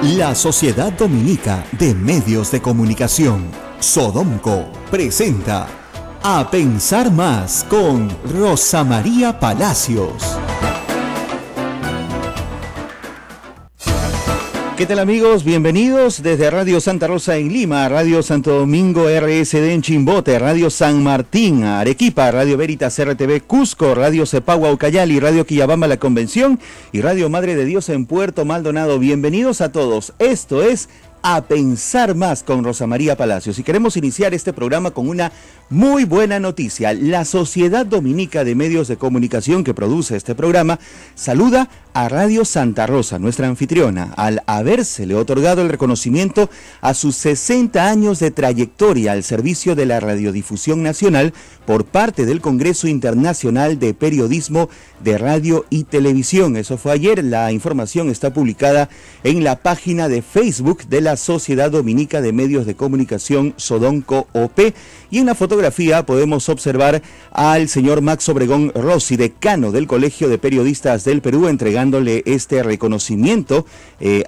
La Sociedad Dominica de Medios de Comunicación, Sodomco, presenta A Pensar Más con Rosa María Palacios. ¿Qué tal, amigos? Bienvenidos desde Radio Santa Rosa en Lima, Radio Santo Domingo RSD en Chimbote, Radio San Martín, Arequipa, Radio Veritas RTV Cusco, Radio Cepagua Ucayali, Radio Quillabamba La Convención y Radio Madre de Dios en Puerto Maldonado. Bienvenidos a todos. Esto es A Pensar Más con Rosa María Palacios y queremos iniciar este programa con una muy buena noticia. La Sociedad Dominica de Medios de Comunicación que produce este programa saluda a Radio Santa Rosa, nuestra anfitriona, al habérsele otorgado el reconocimiento a sus 60 años de trayectoria al servicio de la radiodifusión nacional por parte del Congreso Internacional de Periodismo de Radio y Televisión. Eso fue ayer. La información está publicada en la página de Facebook de la Sociedad Dominica de Medios de Comunicación Sodomco OP, y en la fotografía podemos observar al señor Max Obregón Rossi, decano del Colegio de Periodistas del Perú, entregándole este reconocimiento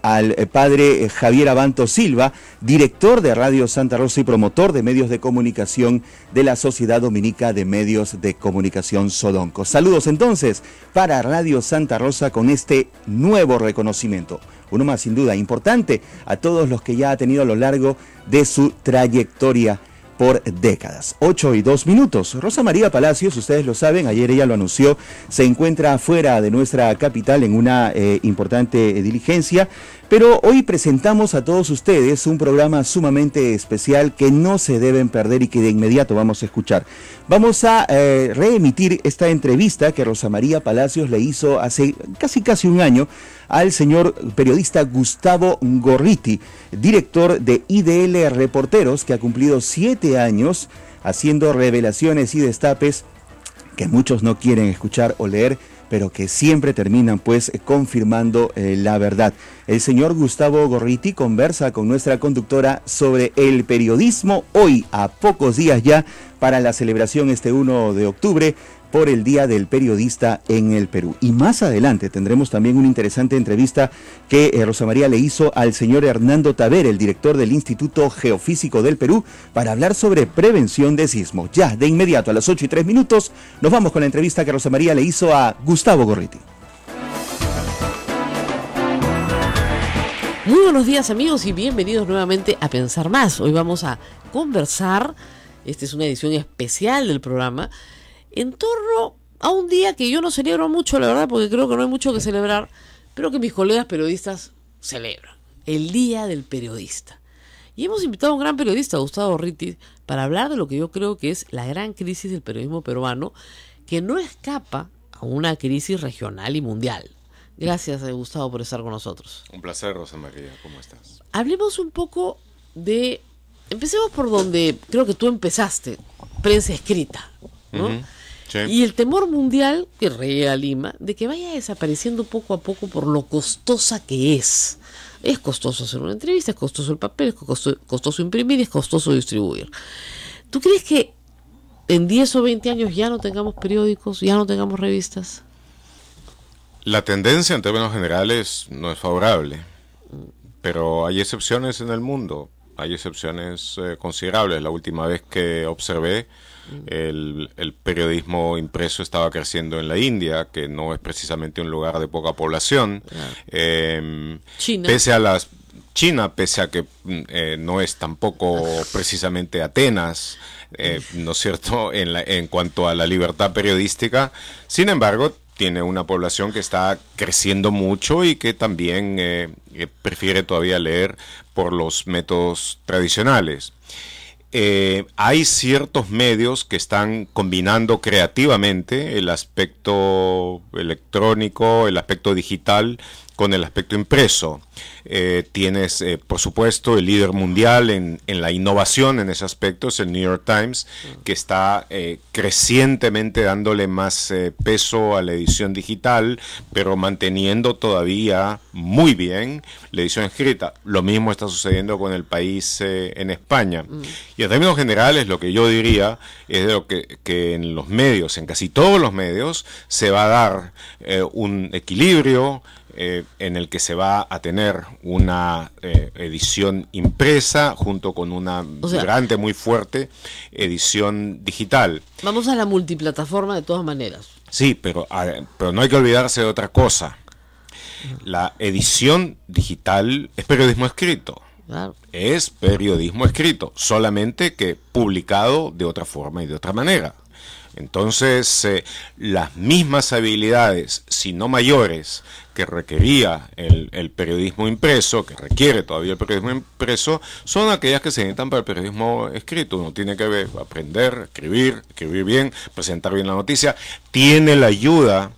al padre Javier Abanto Silva, director de Radio Santa Rosa y promotor de medios de comunicación de la Sociedad Dominica de Medios de Comunicación Sodomco. Saludos entonces para Radio Santa Rosa con este nuevo reconocimiento. Uno más sin duda importante a todos los que ya ha tenido a lo largo de su trayectoria por décadas. 8:02. Rosa María Palacios, ustedes lo saben, ayer ella lo anunció, se encuentra fuera de nuestra capital en una importante diligencia, pero hoy presentamos a todos ustedes un programa sumamente especial que no se deben perder y que de inmediato vamos a escuchar. Vamos a reemitir esta entrevista que Rosa María Palacios le hizo hace casi un año al señor periodista Gustavo Gorriti, director de IDL Reporteros, que ha cumplido 7 años haciendo revelaciones y destapes que muchos no quieren escuchar o leer, pero que siempre terminan pues confirmando la verdad. El señor Gustavo Gorriti conversa con nuestra conductora sobre el periodismo hoy, a pocos días ya para la celebración este 1 de octubre, por el Día del Periodista en el Perú. Y más adelante tendremos también una interesante entrevista que Rosa María le hizo al señor Hernando Taver, el director del Instituto Geofísico del Perú, para hablar sobre prevención de sismos. Ya, de inmediato, a las 8:03, nos vamos con la entrevista que Rosa María le hizo a Gustavo Gorriti. Muy buenos días, amigos, y bienvenidos nuevamente a Pensar Más. Hoy vamos a conversar, esta es una edición especial del programa, en torno a un día que yo no celebro mucho, la verdad, porque creo que no hay mucho que celebrar, pero que mis colegas periodistas celebran, el Día del Periodista. Y hemos invitado a un gran periodista, Gustavo Gorriti, para hablar de lo que yo creo que es la gran crisis del periodismo peruano, que no escapa a una crisis regional y mundial. Gracias, Gustavo, por estar con nosotros. Un placer, Rosa María, ¿cómo estás? Hablemos un poco de... Empecemos por donde creo que tú empezaste, prensa escrita, ¿no? Uh-huh. Sí. Y el temor mundial que reía Lima de que vaya desapareciendo poco a poco por lo costosa que es. Es costoso hacer una entrevista, es costoso el papel, es costoso imprimir, es costoso distribuir. ¿Tú crees que en 10 o 20 años ya no tengamos periódicos, ya no tengamos revistas? La tendencia en términos generales no es favorable, pero hay excepciones en el mundo, hay excepciones considerables. La última vez que observé, el periodismo impreso estaba creciendo en la India, que no es precisamente un lugar de poca población. China. Pese a que no es tampoco precisamente Atenas, ¿no es cierto?, en cuanto a la libertad periodística. Sin embargo, tiene una población que está creciendo mucho y que también prefiere todavía leer por los métodos tradicionales. Hay ciertos medios que están combinando creativamente el aspecto electrónico, el aspecto digital con el aspecto impreso. Tienes, por supuesto, el líder mundial en la innovación en ese aspecto, es el New York Times, que está crecientemente dándole más peso a la edición digital, pero manteniendo todavía muy bien la edición escrita. Lo mismo está sucediendo con El País en España. Y en términos generales, lo que yo diría es de lo que en los medios, en casi todos los medios, se va a dar un equilibrio en el que se va a tener una edición impresa junto con una vibrante, muy fuerte edición digital. Vamos a la multiplataforma de todas maneras. Sí, pero no hay que olvidarse de otra cosa. La edición digital es periodismo escrito. Claro. Es periodismo escrito, solamente que publicado de otra forma y de otra manera. Entonces, las mismas habilidades, si no mayores, que requería el periodismo impreso, que requiere todavía el periodismo impreso, son aquellas que se necesitan para el periodismo escrito. Uno tiene que aprender, escribir bien, presentar bien la noticia. Tiene la ayuda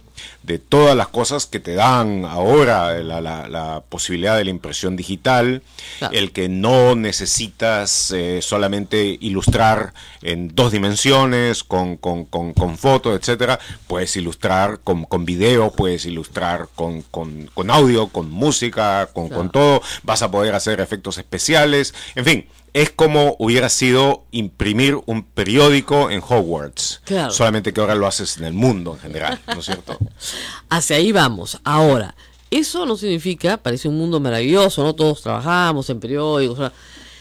de todas las cosas que te dan ahora la posibilidad de la impresión digital, claro. El que no necesitas solamente ilustrar en 2 dimensiones, con fotos, etcétera, puedes ilustrar con video, puedes ilustrar con audio, con música, claro. Con todo, vas a poder hacer efectos especiales, en fin. Es como hubiera sido imprimir un periódico en Hogwarts. Claro. Solamente que ahora lo haces en el mundo en general, ¿no es cierto? Hacia ahí vamos. Ahora, eso no significa, parece un mundo maravilloso, ¿no? Todos trabajamos en periódicos, ¿no?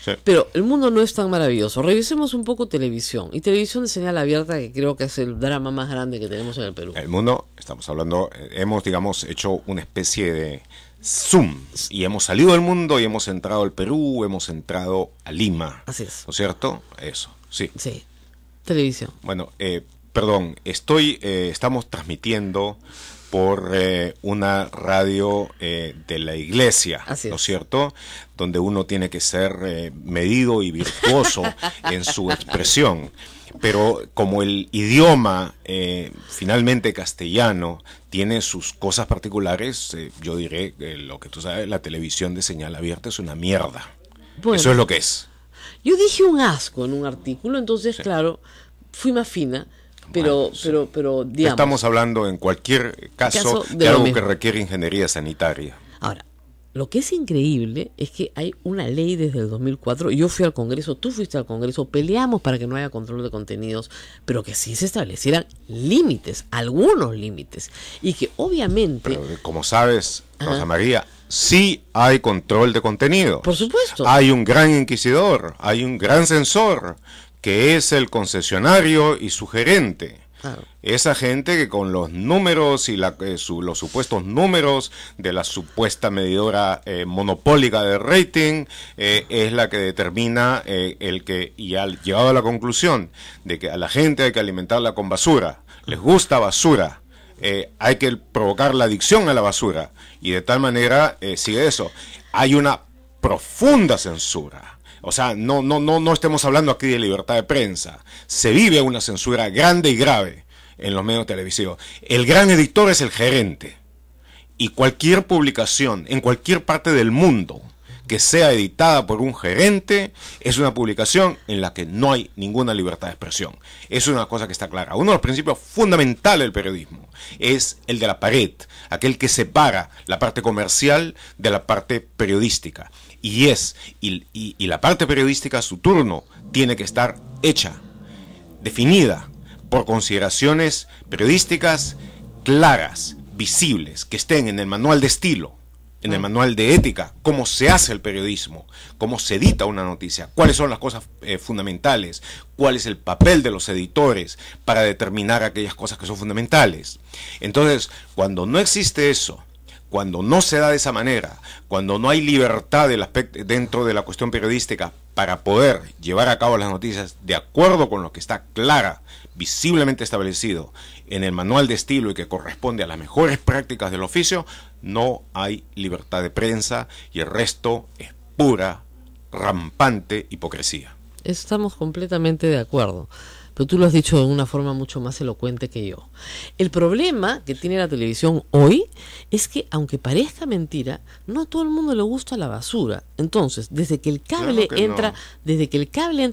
Sí. Pero el mundo no es tan maravilloso. Revisemos un poco televisión. Y televisión de señal abierta, que creo que es el drama más grande que tenemos en el Perú. El mundo, estamos hablando, hemos, digamos, hecho una especie de Zoom, y hemos salido del mundo y hemos entrado al Perú, hemos entrado a Lima. Así es. ¿No es cierto? Eso, sí. Sí, televisión. Bueno, perdón, estamos transmitiendo por una radio de la iglesia, ¿no es cierto? Donde uno tiene que ser medido y virtuoso en su expresión. Pero como el idioma finalmente castellano tiene sus cosas particulares, yo diré que lo que tú sabes, la televisión de señal abierta es una mierda. Bueno, eso es lo que es. Yo dije un asco en un artículo, entonces sí. Claro, fui más fina, pero digamos. Estamos hablando en cualquier caso de algo que requiere ingeniería sanitaria. Ahora, lo que es increíble es que hay una ley desde el 2004, yo fui al Congreso, tú fuiste al Congreso, peleamos para que no haya control de contenidos, pero que sí se establecieran límites, algunos límites, y que obviamente... Pero como sabes, Rosa María, sí hay control de contenido. Por supuesto. Hay un gran inquisidor, hay un gran censor, que es el concesionario y su gerente. Claro. Esa gente que con los números y los supuestos números de la supuesta medidora monopólica de rating es la que determina y ha llegado a la conclusión de que a la gente hay que alimentarla con basura, les gusta basura, hay que provocar la adicción a la basura, y de tal manera sigue eso. Hay una profunda censura. O sea, no estemos hablando aquí de libertad de prensa. Se vive una censura grande y grave en los medios televisivos. El gran editor es el gerente. Y cualquier publicación en cualquier parte del mundo que sea editada por un gerente es una publicación en la que no hay ninguna libertad de expresión. Es una cosa que está clara. Uno de los principios fundamentales del periodismo es el de la pared, aquel que separa la parte comercial de la parte periodística. Y la parte periodística, a su turno, tiene que estar hecha, definida por consideraciones periodísticas claras, visibles, que estén en el manual de estilo, en el manual de ética, cómo se hace el periodismo, cómo se edita una noticia, cuáles son las cosas fundamentales, cuál es el papel de los editores para determinar aquellas cosas que son fundamentales. Entonces, cuando no existe eso, cuando no se da de esa manera, cuando no hay libertad dentro de la cuestión periodística para poder llevar a cabo las noticias de acuerdo con lo que está clara, visiblemente establecido en el manual de estilo y que corresponde a las mejores prácticas del oficio, no hay libertad de prensa y el resto es pura, rampante hipocresía. Estamos completamente de acuerdo. Pero tú lo has dicho de una forma mucho más elocuente que yo. El problema que tiene la televisión hoy es que, aunque parezca mentira, no a todo el mundo le gusta la basura. Entonces, desde que el cable entra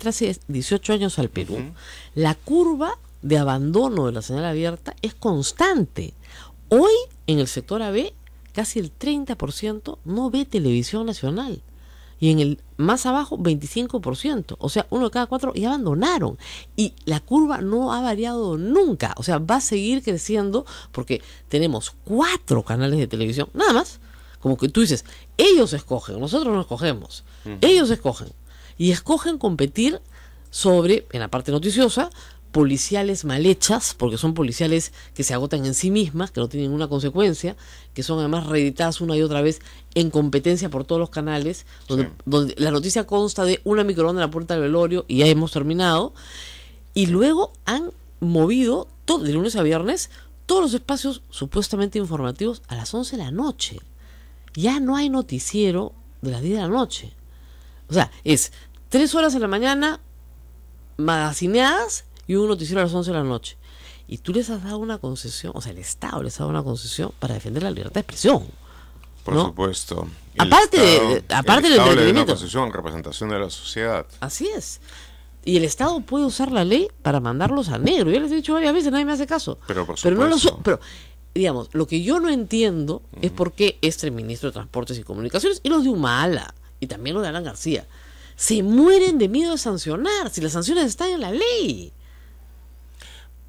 hace 18 años al Perú, la curva de abandono de la señal abierta es constante. Hoy, en el sector AB, casi el 30% no ve televisión nacional. Y en el más abajo 25%, o sea, 1 de cada 4 ya abandonaron, y la curva no ha variado nunca, o sea, va a seguir creciendo porque tenemos 4 canales de televisión, nada más, como que tú dices, ellos escogen, nosotros no escogemos, ellos escogen, y escogen competir sobre, en la parte noticiosa, policiales mal hechas, porque son policiales que se agotan en sí mismas, que no tienen ninguna consecuencia, que son además reeditadas una y otra vez en competencia por todos los canales, donde la noticia consta de una microonda en la puerta del velorio y ya hemos terminado, y luego han movido todo, de lunes a viernes, todos los espacios supuestamente informativos a las 11 de la noche. Ya no hay noticiero de las 10 de la noche. O sea, es 3 horas en la mañana magazineadas y un noticiero a las 11 de la noche. Y tú les has dado una concesión, o sea, el Estado les ha dado una concesión para defender la libertad de expresión. Por supuesto. Aparte del entretenimiento. Una concesión, representación de la sociedad. Así es. Y el Estado puede usar la ley para mandarlos a negro. Yo les he dicho varias veces, nadie me hace caso. Pero por supuesto. Pero digamos, lo que yo no entiendo es por qué este ministro de Transportes y Comunicaciones y los de Humala, y también los de Alan García, se mueren de miedo de sancionar, si las sanciones están en la ley.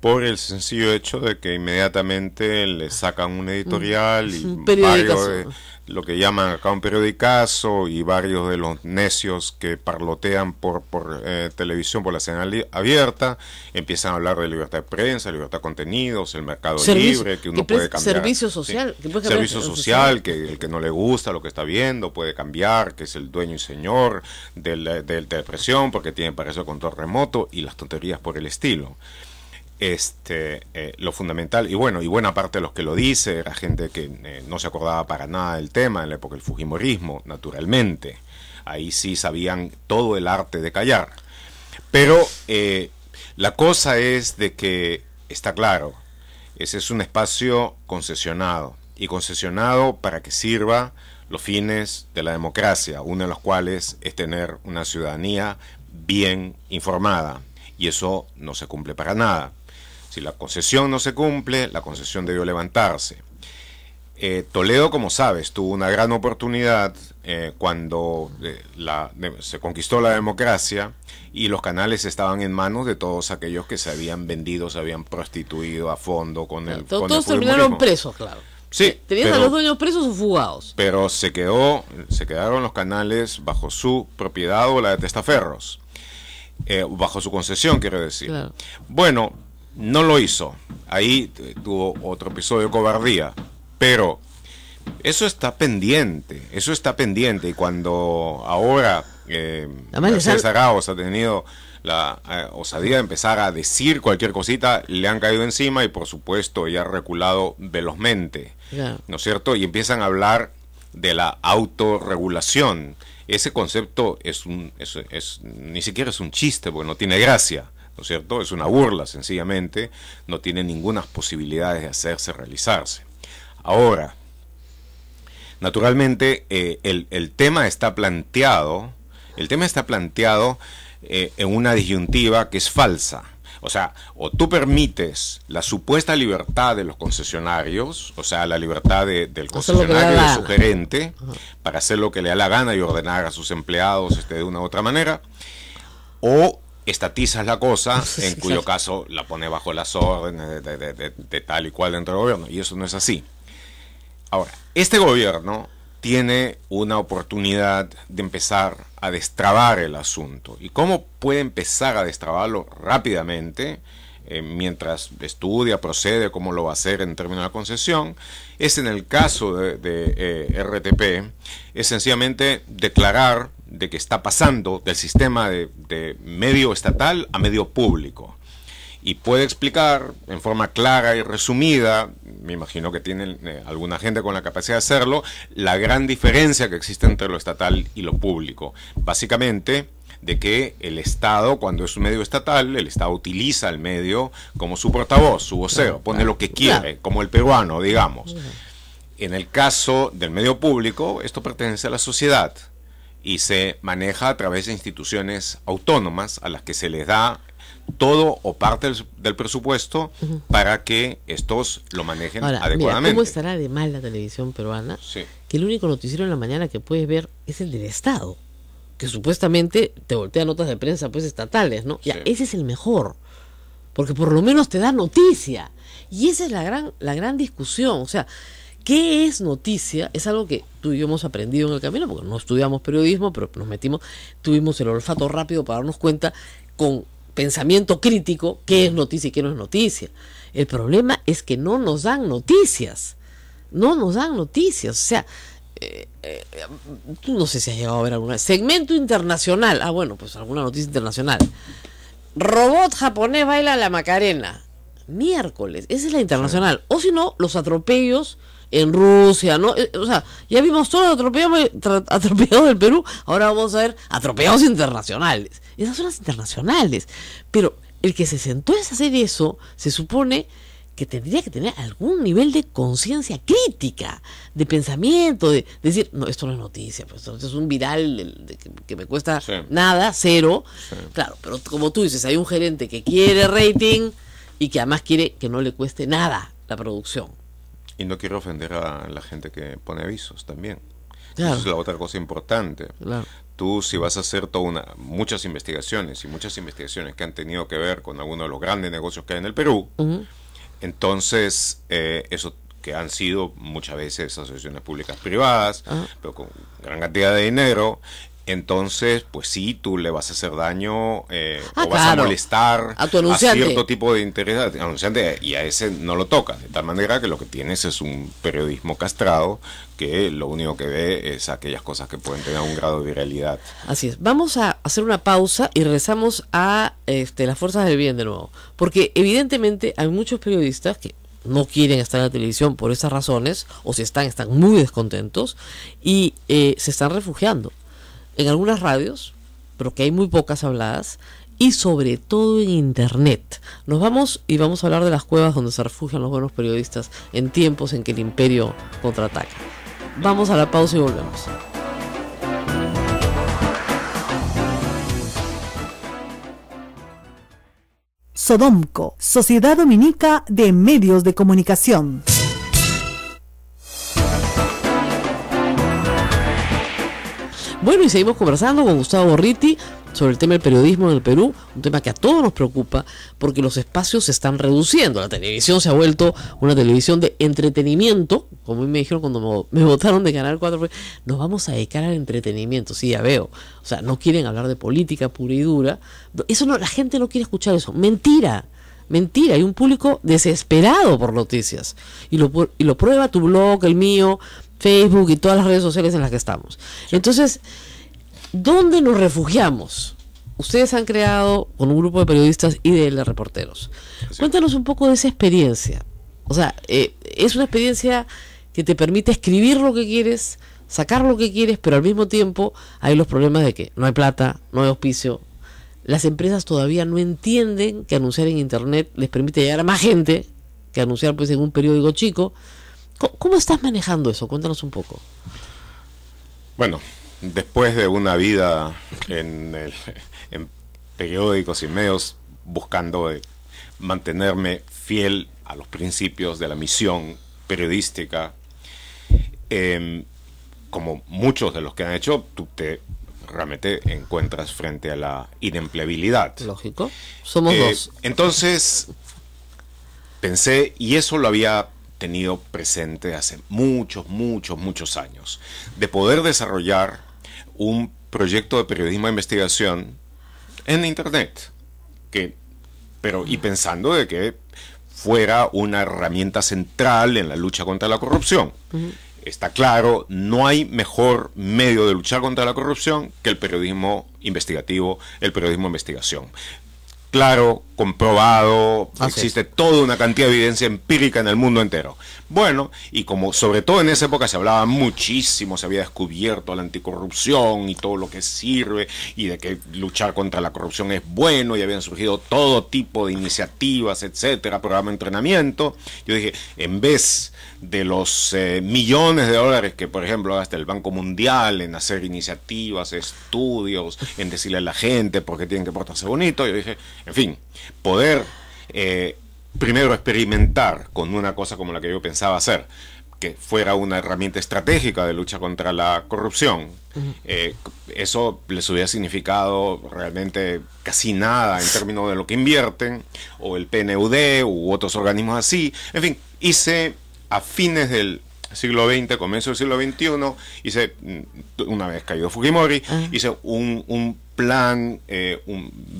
Por el sencillo hecho de que inmediatamente le sacan un editorial y periodicazo, varios de lo que llaman acá un periodicazo, y varios de los necios que parlotean por televisión, por la señal abierta, empiezan a hablar de libertad de prensa, libertad de contenidos, el mercado libre, que uno puede cambiar. Servicio social. ¿Sí? Que servicio social, que el que no le gusta lo que está viendo puede cambiar, que es el dueño y señor de depresión porque tiene para eso control remoto y las tonterías por el estilo. Lo fundamental, y buena parte de los que lo dice era gente que no se acordaba para nada del tema en la época del fujimorismo, naturalmente. Ahí sí sabían todo el arte de callar. Pero la cosa es de que, está claro, ese es un espacio concesionado, y concesionado para que sirva los fines de la democracia, uno de los cuales es tener una ciudadanía bien informada, y eso no se cumple para nada. Si la concesión no se cumple, la concesión debió levantarse. Toledo, como sabes, tuvo una gran oportunidad cuando se conquistó la democracia y los canales estaban en manos de todos aquellos que se habían vendido, se habían prostituido a fondo con el Todos terminaron presos, claro. Sí, tenías a los dueños presos o fugados. Pero se quedaron los canales bajo su propiedad o la de testaferros. Bajo su concesión, quiero decir. Claro. Bueno, no lo hizo. Ahí tuvo otro episodio de cobardía. Pero eso está pendiente. Y cuando ahora Mercedes Arauz ha tenido la osadía de empezar a decir cualquier cosita, le han caído encima y por supuesto ella ha reculado velozmente. Yeah. ¿No es cierto? Y empiezan a hablar de la autorregulación. Ese concepto ni siquiera es un chiste, porque no tiene gracia, ¿no es cierto? Es una burla, sencillamente, no tiene ninguna posibilidad de hacerse, realizarse. Ahora, naturalmente, el tema está planteado, en una disyuntiva que es falsa. O sea, o tú permites la supuesta libertad de los concesionarios, o sea, la libertad del concesionario, de su gerente, para hacer lo que le da la gana y ordenar a sus empleados de una u otra manera, o estatizas la cosa, en cuyo caso la pone bajo las órdenes de tal y cual dentro del gobierno, y eso no es así. Ahora, este gobierno tiene una oportunidad de empezar a destrabar el asunto. ¿Y cómo puede empezar a destrabarlo rápidamente? Mientras estudia, procede, cómo lo va a hacer en términos de la concesión, es en el caso de RTP, es sencillamente declarar de que está pasando del sistema de medio estatal a medio público. Y puede explicar en forma clara y resumida, me imagino que tienen alguna gente con la capacidad de hacerlo, la gran diferencia que existe entre lo estatal y lo público. Básicamente, de que el Estado, cuando es un medio estatal, el Estado utiliza el medio como su portavoz, su vocero, pone lo que quiere, como el peruano, digamos. En el caso del medio público, esto pertenece a la sociedad y se maneja a través de instituciones autónomas a las que se les da todo o parte del presupuesto para que estos lo manejen adecuadamente. Mira, ¿cómo estará de mal la televisión peruana? Sí. Que el único noticiero en la mañana que puedes ver es el del Estado. que supuestamente te voltea notas de prensa pues estatales, ¿no? Ya, ese es el mejor, porque por lo menos te da noticia. Y esa es la gran discusión. O sea, ¿qué es noticia? Es algo que tú y yo hemos aprendido en el camino, porque no estudiamos periodismo, pero nos metimos, tuvimos el olfato rápido para darnos cuenta con pensamiento crítico qué es noticia y qué no es noticia. El problema es que no nos dan noticias. No nos dan noticias. O sea, tú no sé si has llegado a ver alguna segmento internacional. Ah, bueno, pues alguna noticia internacional. Robot japonés baila la Macarena. Miércoles, esa es la internacional. O si no, los atropellos en Rusia, ¿no? O sea, ya vimos todos los atropellados del Perú, ahora vamos a ver atropellados internacionales. Esas son las internacionales. Pero el que se sentó a hacer eso, se supone que tendría que tener algún nivel de conciencia crítica, de pensamiento, de decir, no, esto no es noticia, pues esto es un viral que me cuesta nada, cero. Claro, pero como tú dices, hay un gerente que quiere rating y que además quiere que no le cueste nada la producción. Y no quiero ofender a la gente que pone avisos también. Claro. Eso es la otra cosa importante. Claro. Tú, si vas a hacer muchas investigaciones que han tenido que ver con algunos de los grandes negocios que hay en el Perú, entonces eso que han sido muchas veces asociaciones públicas privadas, pero con gran cantidad de dinero, entonces, pues sí, tú le vas a hacer daño o vas a molestar a tu anunciante, a cierto tipo de interés anunciante, y a ese no lo toca, de tal manera que lo que tienes es un periodismo castrado que lo único que ve es aquellas cosas que pueden tener un grado de viralidad. Así es. Vamos a hacer una pausa y regresamos a las fuerzas del bien de nuevo, porque evidentemente hay muchos periodistas que no quieren estar en la televisión por esas razones, o si están muy descontentos y se están refugiando en algunas radios, pero que hay muy pocas habladas, y sobre todo en internet. Nos vamos y vamos a hablar de las cuevas donde se refugian los buenos periodistas en tiempos en que el imperio contraataca. Vamos a la pausa y volvemos. Sodomco, Sociedad Dominica de Medios de Comunicación. Bueno, y seguimos conversando con Gustavo Gorriti sobre el tema del periodismo en el Perú, un tema que a todos nos preocupa porque los espacios se están reduciendo. La televisión se ha vuelto una televisión de entretenimiento, como me dijeron cuando me votaron de Canal 4, nos vamos a dedicar al entretenimiento. Sí, ya veo. O sea, no quieren hablar de política pura y dura. Eso no, la gente no quiere escuchar eso. Mentira. Mentira, hay un público desesperado por noticias. Y lo prueba tu blog, el mío, Facebook y todas las redes sociales en las que estamos. Entonces, ¿dónde nos refugiamos? Ustedes han creado con un grupo de periodistas y de reporteros. Sí. Cuéntanos un poco de esa experiencia. O sea, es una experiencia que te permite escribir lo que quieres, sacar lo que quieres, pero al mismo tiempo hay los problemas de que no hay plata, no hay auspicio. Las empresas todavía no entienden que anunciar en internet les permite llegar a más gente que anunciar pues en un periódico chico. ¿Cómo estás manejando eso? Cuéntanos un poco. Bueno, después de una vida en periódicos y medios buscando mantenerme fiel a los principios de la misión periodística, como muchos de los que han hecho, tú realmente encuentras frente a la inempleabilidad. Lógico. Somos dos. Entonces pensé, y eso lo había tenido presente hace muchos años, de poder desarrollar un proyecto de periodismo de investigación en internet, y pensando de que fuera una herramienta central en la lucha contra la corrupción. Está claro, no hay mejor medio de luchar contra la corrupción que el periodismo investigativo, el periodismo de investigación. Claro, comprobado, existe toda una cantidad de evidencia empírica en el mundo entero. Bueno, y como sobre todo en esa época se hablaba muchísimo, se había descubierto la anticorrupción y todo lo que sirve, y de que luchar contra la corrupción es bueno, y habían surgido todo tipo de iniciativas, etcétera, programa de entrenamiento. Yo dije, en vez de los millones de dólares que, por ejemplo, gasta el Banco Mundial en hacer iniciativas, estudios, en decirle a la gente por qué tienen que portarse bonito, yo dije, en fin, poder primero experimentar con una cosa como la que yo pensaba hacer, que fuera una herramienta estratégica de lucha contra la corrupción. Eso les hubiera significado realmente casi nada en términos de lo que invierten, o el PNUD u otros organismos así. En fin, hice a fines del siglo XX, comienzo del siglo XXI, hice, una vez caído Fujimori, hice un plan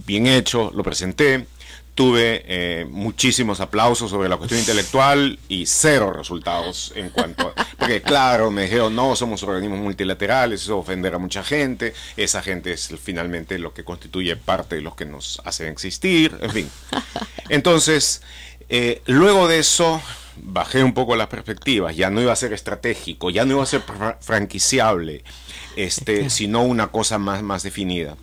bien hecho, lo presenté. Tuve muchísimos aplausos sobre la cuestión intelectual y cero resultados en cuanto a... Porque claro, me dijeron, no, somos organismos multilaterales, eso ofenderá a mucha gente, esa gente es finalmente lo que constituye parte de los que nos hacen existir, en fin. Entonces, luego de eso, bajé un poco las perspectivas, ya no iba a ser estratégico, ya no iba a ser franquiciable, sino una cosa más definida.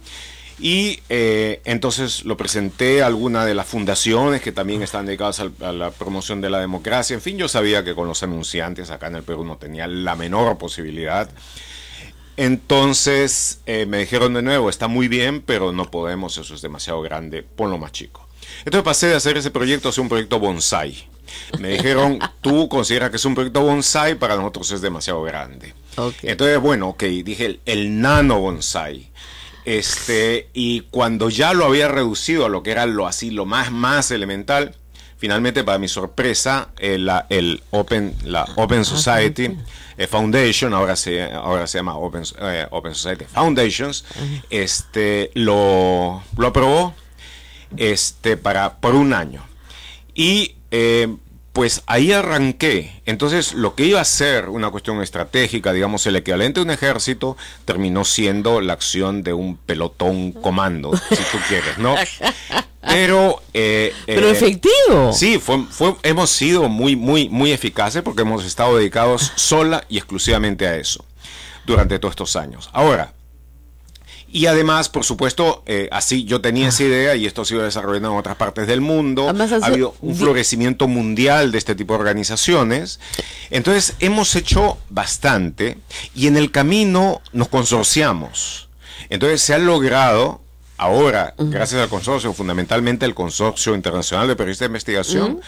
Y entonces lo presenté a alguna de las fundaciones que también están dedicadas a la promoción de la democracia. En fin, yo sabía que con los anunciantes acá en el Perú no tenía la menor posibilidad. Entonces me dijeron de nuevo, está muy bien, pero no podemos, eso es demasiado grande, ponlo más chico. Entonces pasé de hacer ese proyecto a hacer un proyecto bonsai. Me dijeron, tú consideras que es un proyecto bonsai, para nosotros es demasiado grande. Okay. Entonces, bueno, ok, dije el nano bonsai. Y cuando ya lo había reducido a lo que era lo más elemental, finalmente, para mi sorpresa, la Open Society Foundation, ahora se llama Open Society Foundations, lo aprobó por un año. Y pues ahí arranqué. Entonces, lo que iba a ser una cuestión estratégica, digamos, el equivalente a un ejército, terminó siendo la acción de un pelotón comando, si tú quieres, ¿no? Pero efectivo. Sí, hemos sido muy eficaces porque hemos estado dedicados sola y exclusivamente a eso durante todos estos años. Ahora, y además, por supuesto, así yo tenía esa idea y esto ha sido desarrollado en otras partes del mundo. Además, ha habido un florecimiento mundial de este tipo de organizaciones. Entonces, hemos hecho bastante y en el camino nos consorciamos. Entonces, se ha logrado ahora, gracias al consorcio, fundamentalmente el Consorcio Internacional de Periodistas de Investigación,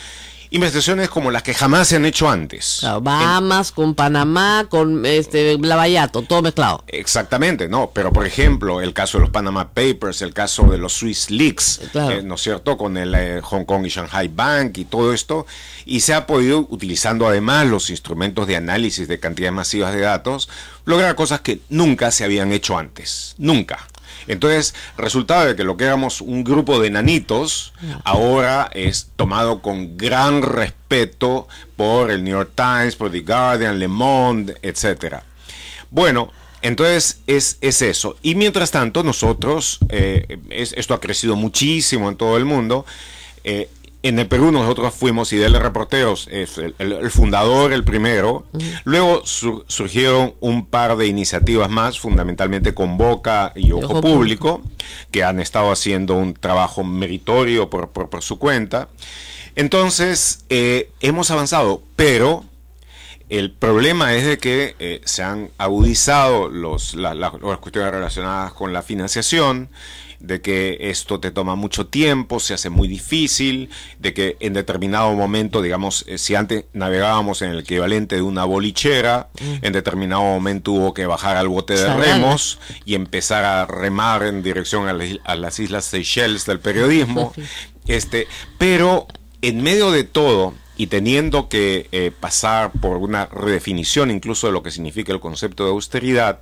investigaciones como las que jamás se han hecho antes. Claro, Bahamas, con Panamá, con Lavallato, todo mezclado. Exactamente, no, pero por ejemplo, el caso de los Panama Papers, el caso de los Swiss Leaks, claro. ¿No es cierto? Con el Hong Kong y Shanghai Bank y todo esto, y se ha podido, utilizando además los instrumentos de análisis de cantidades masivas de datos, lograr cosas que nunca se habían hecho antes, nunca. Entonces, resultado de que lo que éramos un grupo de nanitos, ahora es tomado con gran respeto por el New York Times, por The Guardian, Le Monde, etcétera. Bueno, entonces es eso. Y mientras tanto, nosotros, esto ha crecido muchísimo en todo el mundo. En el Perú nosotros fuimos IDL Reporteros, el fundador, el primero. Luego surgieron un par de iniciativas más, fundamentalmente Convoca y Ojo Público, que han estado haciendo un trabajo meritorio por su cuenta. Entonces, hemos avanzado, pero el problema es de que se han agudizado las cuestiones relacionadas con la financiación, de que esto te toma mucho tiempo, se hace muy difícil, de que en determinado momento, digamos, si antes navegábamos en el equivalente de una bolichera, en determinado momento hubo que bajar al bote de remos y empezar a remar en dirección a las Islas Seychelles del periodismo. Pero en medio de todo, y teniendo que pasar por una redefinición incluso de lo que significa el concepto de austeridad,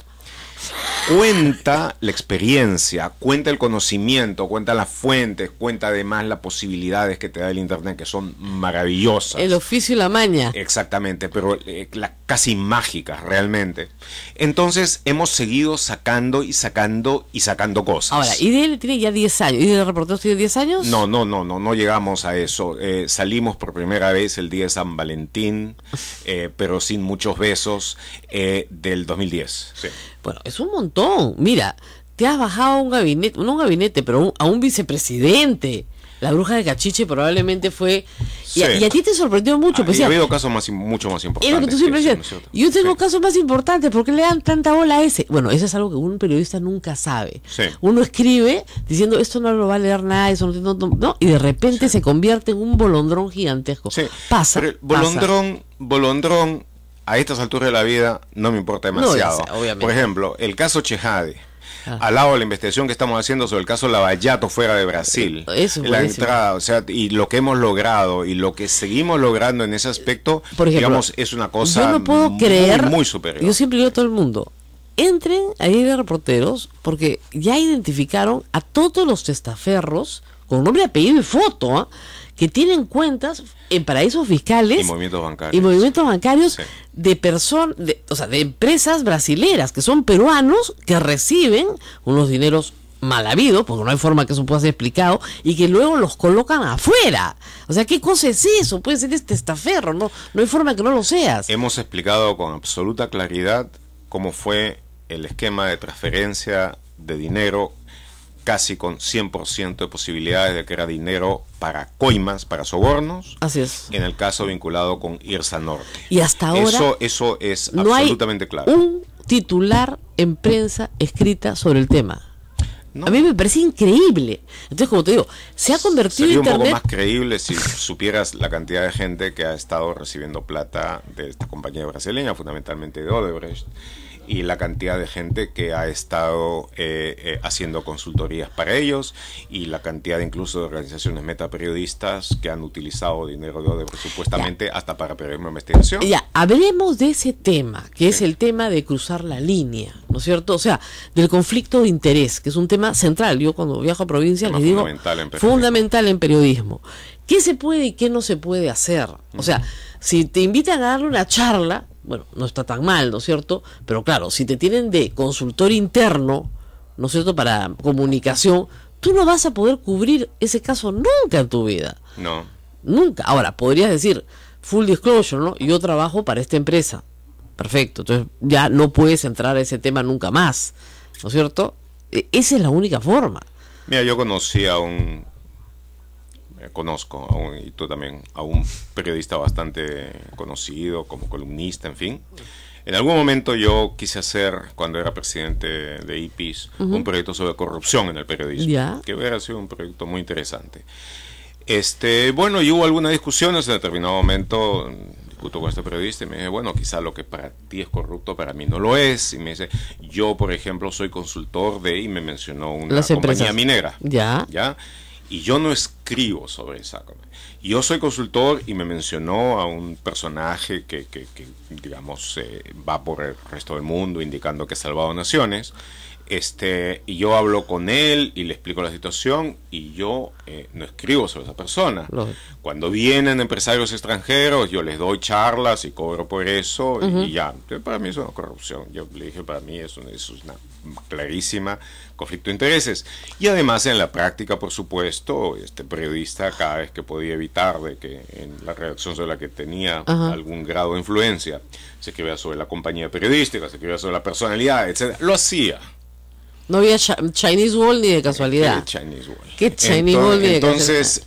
cuenta la experiencia, cuenta el conocimiento, cuenta las fuentes, cuenta además las posibilidades que te da el internet, que son maravillosas. El oficio y la maña. Exactamente, pero casi mágicas realmente. Entonces hemos seguido sacando cosas. Ahora, IDL tiene ya 10 años. ¿IDL Reporteros tiene 10 años? No llegamos a eso. Salimos por primera vez el día de San Valentín, pero sin muchos besos, del 2010. Sí. Bueno, es un montón. Mira, te has bajado a un gabinete, no un gabinete, pero a un vicepresidente. La bruja de Cachiche probablemente fue... Sí. Y a ti te sorprendió mucho. Pues, ha habido casos mucho más importantes. Es lo que tú siempre decías. ¿No? Yo tengo casos más importantes. ¿Por qué le dan tanta bola a ese? Bueno, eso es algo que un periodista nunca sabe. Sí. Uno escribe diciendo, esto no lo va a leer nada, eso no, y de repente se convierte en un bolondrón gigantesco. Sí. Pasa. Pero el bolondrón a estas alturas de la vida no me importa demasiado. No, obviamente. Por ejemplo, el caso Chejade. Al lado de la investigación que estamos haciendo sobre el caso Lavallato fuera de Brasil, Eso es la buenísimo. entrada, o sea, y lo que hemos logrado y lo que seguimos logrando en ese aspecto, Por ejemplo, digamos, es una cosa yo no puedo muy, creer, muy superior. yo siempre digo a todo el mundo, entren ahí de reporteros, porque ya identificaron a todos los testaferros con nombre, apellido y foto, ¿ah? Que tienen cuentas en paraísos fiscales Y movimientos bancarios. y movimientos bancarios Sí. de personas, o sea, de empresas brasileras que son peruanos que reciben unos dineros mal habidos, porque no hay forma que eso pueda ser explicado, y que luego los colocan afuera. O sea, ¿qué cosa es eso? Puede ser testaferro, no hay forma que no lo seas. Hemos explicado con absoluta claridad cómo fue el esquema de transferencia de dinero, casi con 100% de posibilidades de que era dinero para coimas, para sobornos, Así es. en el caso vinculado con Irsa Norte. Y hasta ahora Eso es no absolutamente hay claro. un titular en prensa escrita sobre el tema. No. A mí me parece increíble. Entonces, como te digo, se ha convertido Sería un Internet... poco más creíble si supieras la cantidad de gente que ha estado recibiendo plata de esta compañía brasileña, fundamentalmente de Odebrecht, y la cantidad de gente que ha estado haciendo consultorías para ellos, y la cantidad incluso de organizaciones metaperiodistas que han utilizado dinero de Odebrecht supuestamente hasta para periodismo de investigación. Ya, hablemos de ese tema, que es el tema de cruzar la línea, ¿no es cierto? O sea, del conflicto de interés, que es un tema central. Yo cuando viajo a provincia les digo, fundamental en periodismo. fundamental en periodismo. ¿Qué se puede y qué no se puede hacer? O sea, si te invitan a darle una charla, bueno, no está tan mal, ¿no es cierto? Pero claro, si te tienen de consultor interno, ¿no es cierto?, para comunicación, tú no vas a poder cubrir ese caso nunca en tu vida. No. Nunca. Ahora, podrías decir, full disclosure, ¿no? Yo trabajo para esta empresa. Perfecto. Entonces ya no puedes entrar a ese tema nunca más, ¿no es cierto? Esa es la única forma. Mira, yo conocí a un... Conozco, y tú también, a un periodista bastante conocido como columnista, en fin. En algún momento yo quise hacer, cuando era presidente de IPIS, un proyecto sobre corrupción en el periodismo, Ya. que hubiera sido un proyecto muy interesante. Bueno, y hubo algunas discusiones en determinado momento, discuto con este periodista y me dije, bueno, quizá lo que para ti es corrupto, para mí no lo es. Y me dice, yo, por ejemplo, soy consultor de, y me mencionó una Las compañía empresas. minera. Ya. ¿Ya? Y yo no escribo sobre esa. Yo soy consultor y me mencionó a un personaje que digamos, va por el resto del mundo indicando que ha salvado naciones. Y yo hablo con él y le explico la situación y yo no escribo sobre esa persona. Lógico. Cuando vienen empresarios extranjeros, yo les doy charlas y cobro por eso y ya. Entonces, para mí es una corrupción. Yo le dije, para mí es una clarísima conflicto de intereses. Y además en la práctica, por supuesto, este periodista cada vez que podía evitar de que en la redacción sobre la que tenía algún grado de influencia se escribía sobre la compañía periodística, se escribía sobre la personalidad, etcétera, lo hacía. No había Chinese Wall ni de casualidad. ¿Qué Chinese Wall? ¿Qué Chinese Wall ni de Entonces,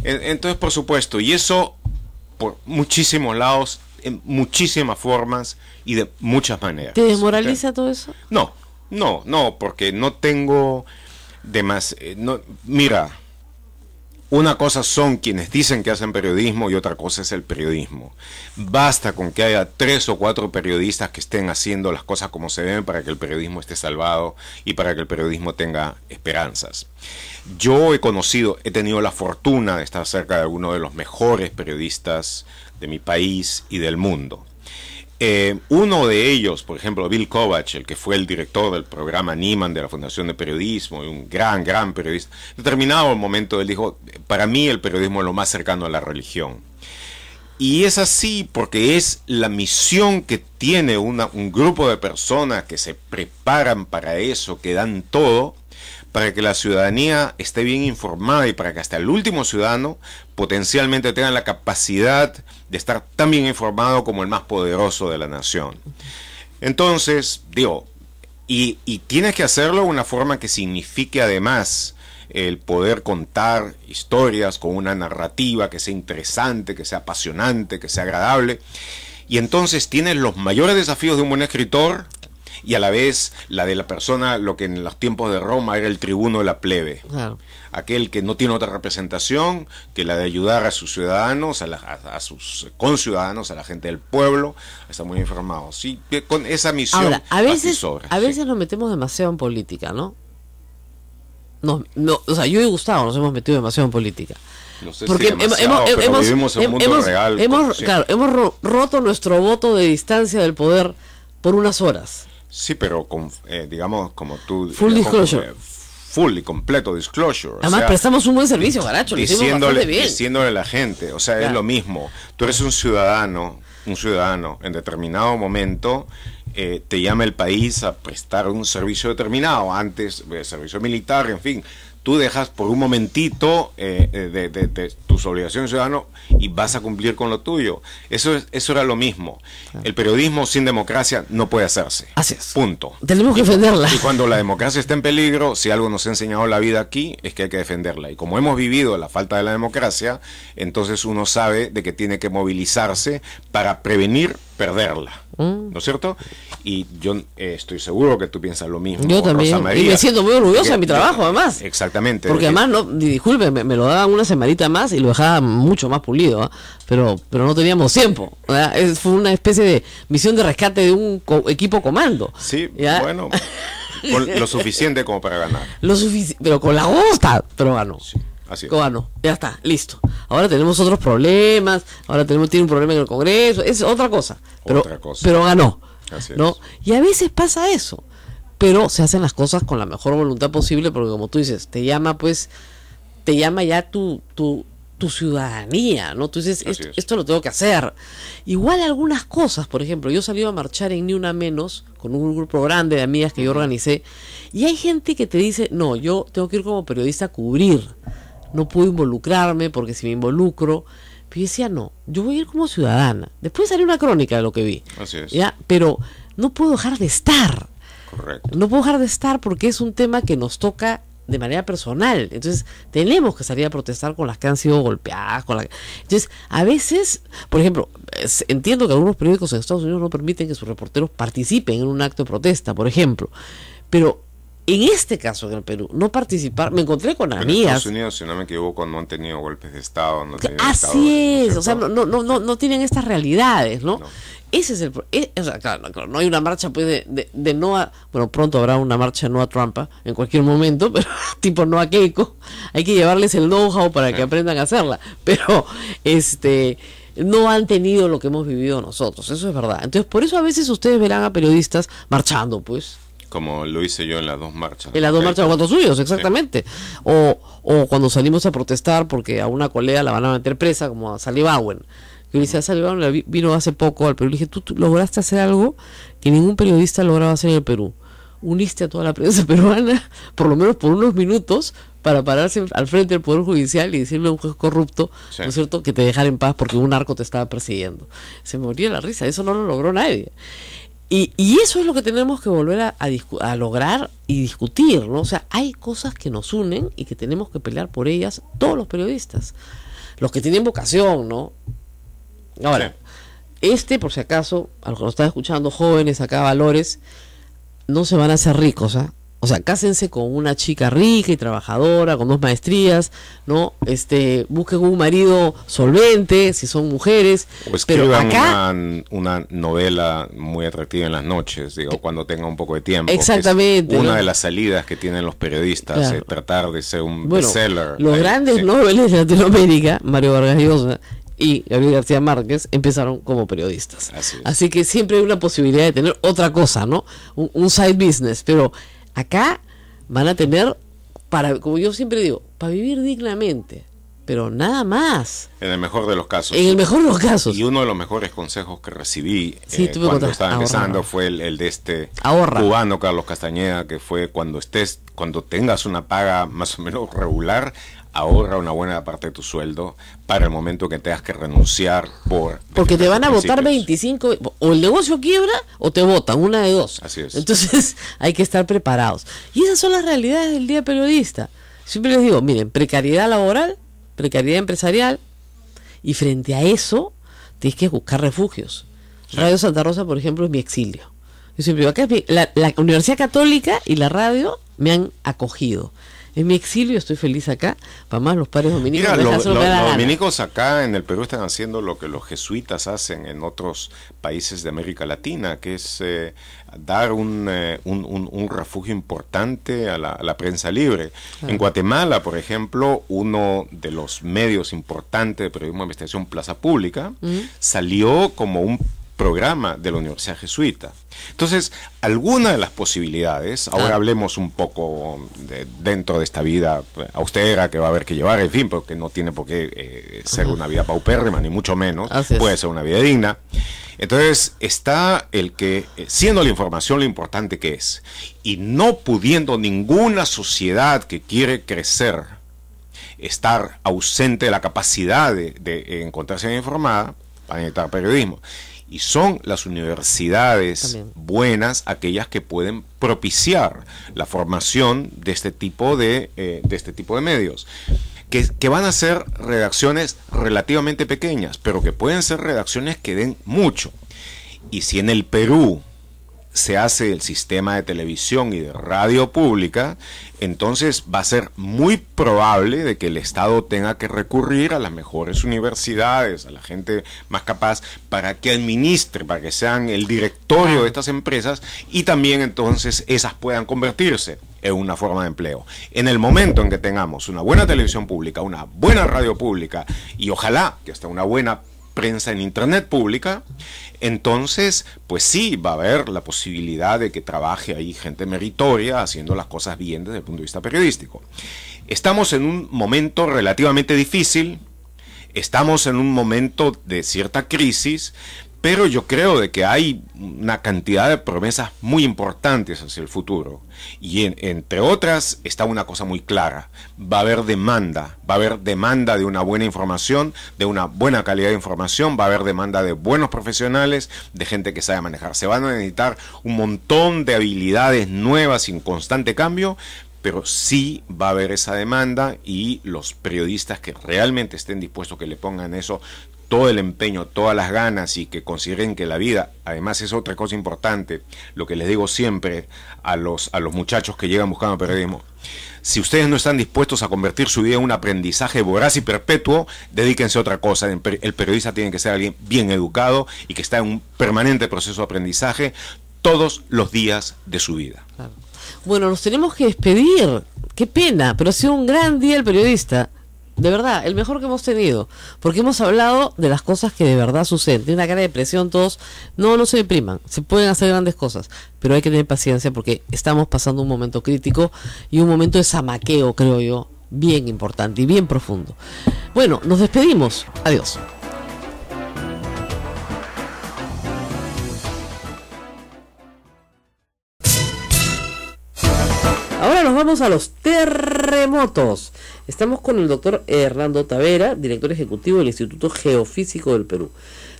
entonces, por supuesto, y eso por muchísimos lados, en muchísimas formas y de muchas maneras. ¿Te desmoraliza todo eso? No, porque no tengo mira, una cosa son quienes dicen que hacen periodismo y otra cosa es el periodismo. Basta con que haya 3 o 4 periodistas que estén haciendo las cosas como se deben para que el periodismo esté salvado y para que el periodismo tenga esperanzas. Yo he tenido la fortuna de estar cerca de algunos de los mejores periodistas de mi país y del mundo. Uno de ellos, por ejemplo, Bill Kovach, el que fue el director del programa Nieman de la Fundación de Periodismo, y un gran periodista, en determinado momento él dijo, para mí el periodismo es lo más cercano a la religión. Y es así porque es la misión que tiene un grupo de personas que se preparan para eso, que dan todo, para que la ciudadanía esté bien informada y para que hasta el último ciudadano potencialmente tenga la capacidad de estar tan bien informado como el más poderoso de la nación. Entonces, y tienes que hacerlo de una forma que signifique además el poder contar historias con una narrativa que sea interesante, que sea apasionante, que sea agradable. Y entonces tienes los mayores desafíos de un buen escritor y a la vez la de la persona, lo que en los tiempos de Roma era el tribuno de la plebe. Claro. Aquel que no tiene otra representación que la de ayudar a sus ciudadanos, a sus conciudadanos, a la gente del pueblo, está muy informado. Sí, que con esa misión. Ahora, a veces sí. nos metemos demasiado en política, ¿no? No, o sea, yo y Gustavo nos hemos metido demasiado en política. No sé porque si pero vivimos en un mundo real. Hemos roto nuestro voto de distancia del poder por unas horas. Sí, pero digamos, como tú... Full disclosure. Full y completo disclosure. Además, prestamos un buen servicio, Garacho, lo hicimos bastante bien. Diciéndole a la gente, o sea, claro. Es lo mismo. Tú eres un ciudadano, en determinado momento te llama el país a prestar un servicio determinado, antes servicio militar, en fin. Tú dejas por un momentito de tus obligaciones ciudadanas y vas a cumplir con lo tuyo. Eso era lo mismo. El periodismo sin democracia no puede hacerse. Así es. Punto. Tenemos que defenderla. Y cuando la democracia está en peligro, si algo nos ha enseñado la vida aquí, es que hay que defenderla. Y como hemos vivido la falta de la democracia, entonces uno sabe de que tiene que movilizarse para prevenir perderla. ¿No es cierto? Y yo estoy seguro que tú piensas lo mismo. Yo también, y me siento muy orgullosa de mi trabajo, además. Exactamente. Porque además, disculpe, me lo daban una semanita más y lo dejaban mucho más pulido, ¿eh? pero no teníamos tiempo. Fue una especie de misión de rescate de un equipo comando. Sí, ¿ya? Bueno, con lo suficiente como para ganar. Pero con la bosta, pero ganó. Sí. Así es. Cobano, ya está, listo. Ahora tenemos otros problemas, tiene un problema en el Congreso, es otra cosa. Pero ganó. Así ¿no? Es. Y a veces pasa eso, pero se hacen las cosas con la mejor voluntad posible, porque como tú dices, te llama ya tu ciudadanía, ¿no? Tú dices, esto lo tengo que hacer. Igual algunas cosas, por ejemplo, yo salí a marchar en Ni Una Menos con un grupo grande de amigas que yo organicé, y hay gente que te dice, no, yo tengo que ir como periodista a cubrir. No puedo involucrarme porque si me involucro. Pero yo decía, no, yo voy a ir como ciudadana. Después salió una crónica de lo que vi. Así es. ¿Ya? Pero no puedo dejar de estar. Correcto. No puedo dejar de estar porque es un tema que nos toca de manera personal. Entonces, tenemos que salir a protestar con las que han sido golpeadas. Entonces, a veces, por ejemplo, entiendo que algunos periódicos en Estados Unidos no permiten que sus reporteros participen en un acto de protesta, por ejemplo. Pero en este caso, en el Perú, no participar, me encontré con amigas. En Estados Unidos, si no me equivoco, no han tenido golpes de Estado. Así es, o sea, no tienen estas realidades, ¿no? Ese es el o sea, claro, no hay una marcha pues de no a, bueno, pronto habrá una marcha no a Trump en cualquier momento, pero tipo no a Keiko. Hay que llevarles el know-how para que aprendan a hacerla, pero no han tenido lo que hemos vivido nosotros, eso es verdad. Entonces, por eso a veces ustedes verán a periodistas marchando, pues. Como lo hice yo en las dos marchas. En las dos marchas de Cuatro Suyos, exactamente. Sí. O cuando salimos a protestar porque a una colega la van a meter presa, como a Sally Bowen. Yo le decía, Sally Bowen vino hace poco al Perú. Le dije, tú lograste hacer algo que ningún periodista lograba hacer en el Perú. Uniste a toda la prensa peruana, por lo menos por unos minutos, para pararse al frente del Poder Judicial y decirle a un juez corrupto, sí, ¿no es cierto?, que te dejara en paz porque un narco te estaba persiguiendo. Se me moría la risa, eso no lo logró nadie. Y eso es lo que tenemos que volver a lograr y discutir, ¿no? O sea, hay cosas que nos unen y que tenemos que pelear por ellas todos los periodistas, los que tienen vocación, ¿no? Ahora, sí, por si acaso, a los que nos están escuchando, jóvenes acá, valores, no se van a hacer ricos, ¿ah? O sea, cásense con una chica rica y trabajadora, con 2 maestrías, ¿no? Busquen un marido solvente, si son mujeres. O escriban acá, una novela muy atractiva en las noches, digo, cuando tenga un poco de tiempo. Exactamente. Una de las salidas que tienen los periodistas, claro, tratar de ser un bestseller. Los grandes noveles de Latinoamérica, Mario Vargas Llosa y Gabriel García Márquez, empezaron como periodistas. Así que siempre hay una posibilidad de tener otra cosa, ¿no? Un side business, pero acá van a tener, como yo siempre digo, para vivir dignamente, pero nada más. En el mejor de los casos. En el mejor de los casos. Y uno de los mejores consejos que recibí cuando estaba empezando fue el de cubano Carlos Castañeda, que fue cuando tengas una paga más o menos regular, ahorra una buena parte de tu sueldo para el momento que tengas que renunciar porque te van a votar 25, o el negocio quiebra o te votan, una de dos. Así es. Entonces hay que estar preparados. Y esas son las realidades del día periodista. Siempre les digo, miren, precariedad laboral, precariedad empresarial, y frente a eso tienes que buscar refugios. Sí. Radio Santa Rosa, por ejemplo, es mi exilio. Yo siempre digo, acá la Universidad Católica y la radio me han acogido. En mi exilio estoy feliz acá. Para más los padres dominicos. Mira, los me da la gana. dominicos acá en el Perú están haciendo lo que los jesuitas hacen en otros países de América Latina, que es dar un refugio importante a la prensa libre. En Guatemala, por ejemplo, uno de los medios importantes de periodismo de investigación, Plaza Pública, salió como un programa de la Universidad Jesuita. Entonces, alguna de las posibilidades, ahora hablemos un poco dentro de esta vida austera que va a haber que llevar, en fin, porque no tiene por qué ser una vida paupérrima, ni mucho menos, puede ser una vida digna. Entonces, está el que, siendo la información lo importante que es, y no pudiendo ninguna sociedad que quiere crecer estar ausente de la capacidad de encontrarse bien informada, para necesitar periodismo. Y son las universidades buenas aquellas que pueden propiciar la formación de este tipo de medios, que van a ser redacciones relativamente pequeñas, pero que pueden ser redacciones que den mucho. Y si en el Perú se hace el sistema de televisión y de radio pública, entonces va a ser muy probable de que el Estado tenga que recurrir a las mejores universidades, a la gente más capaz, para que administre, para que sean el directorio de estas empresas, y también entonces esas puedan convertirse en una forma de empleo. En el momento en que tengamos una buena televisión pública, una buena radio pública, y ojalá que hasta una buena prensa en internet pública, entonces pues sí va a haber la posibilidad de que trabaje ahí gente meritoria haciendo las cosas bien desde el punto de vista periodístico. Estamos en un momento relativamente difícil, estamos en un momento de cierta crisis, pero yo creo de que hay una cantidad de promesas muy importantes hacia el futuro. Y entre otras está una cosa muy clara: va a haber demanda de una buena información, de una buena calidad de información, va a haber demanda de buenos profesionales, de gente que sabe manejar. Se van a necesitar un montón de habilidades nuevas y en constante cambio, pero sí va a haber esa demanda, y los periodistas que realmente estén dispuestos, que le pongan eso todo el empeño, todas las ganas, y que consideren que la vida, además es otra cosa importante, lo que les digo siempre a los muchachos que llegan buscando periodismo: si ustedes no están dispuestos a convertir su vida en un aprendizaje voraz y perpetuo, dedíquense a otra cosa. El periodista tiene que ser alguien bien educado y que está en un permanente proceso de aprendizaje todos los días de su vida. Claro. Bueno, nos tenemos que despedir. Qué pena, pero ha sido un gran día el periodista. De verdad, el mejor que hemos tenido, porque hemos hablado de las cosas que de verdad suceden. Tiene una cara de presión todos. No se depriman, se pueden hacer grandes cosas, pero hay que tener paciencia, porque estamos pasando un momento crítico y un momento de zamaqueo, creo yo, bien importante y bien profundo. Bueno, nos despedimos. Adiós. Ahora nos vamos a los terremotos. Estamos con el doctor Hernando Tavera, director ejecutivo del Instituto Geofísico del Perú.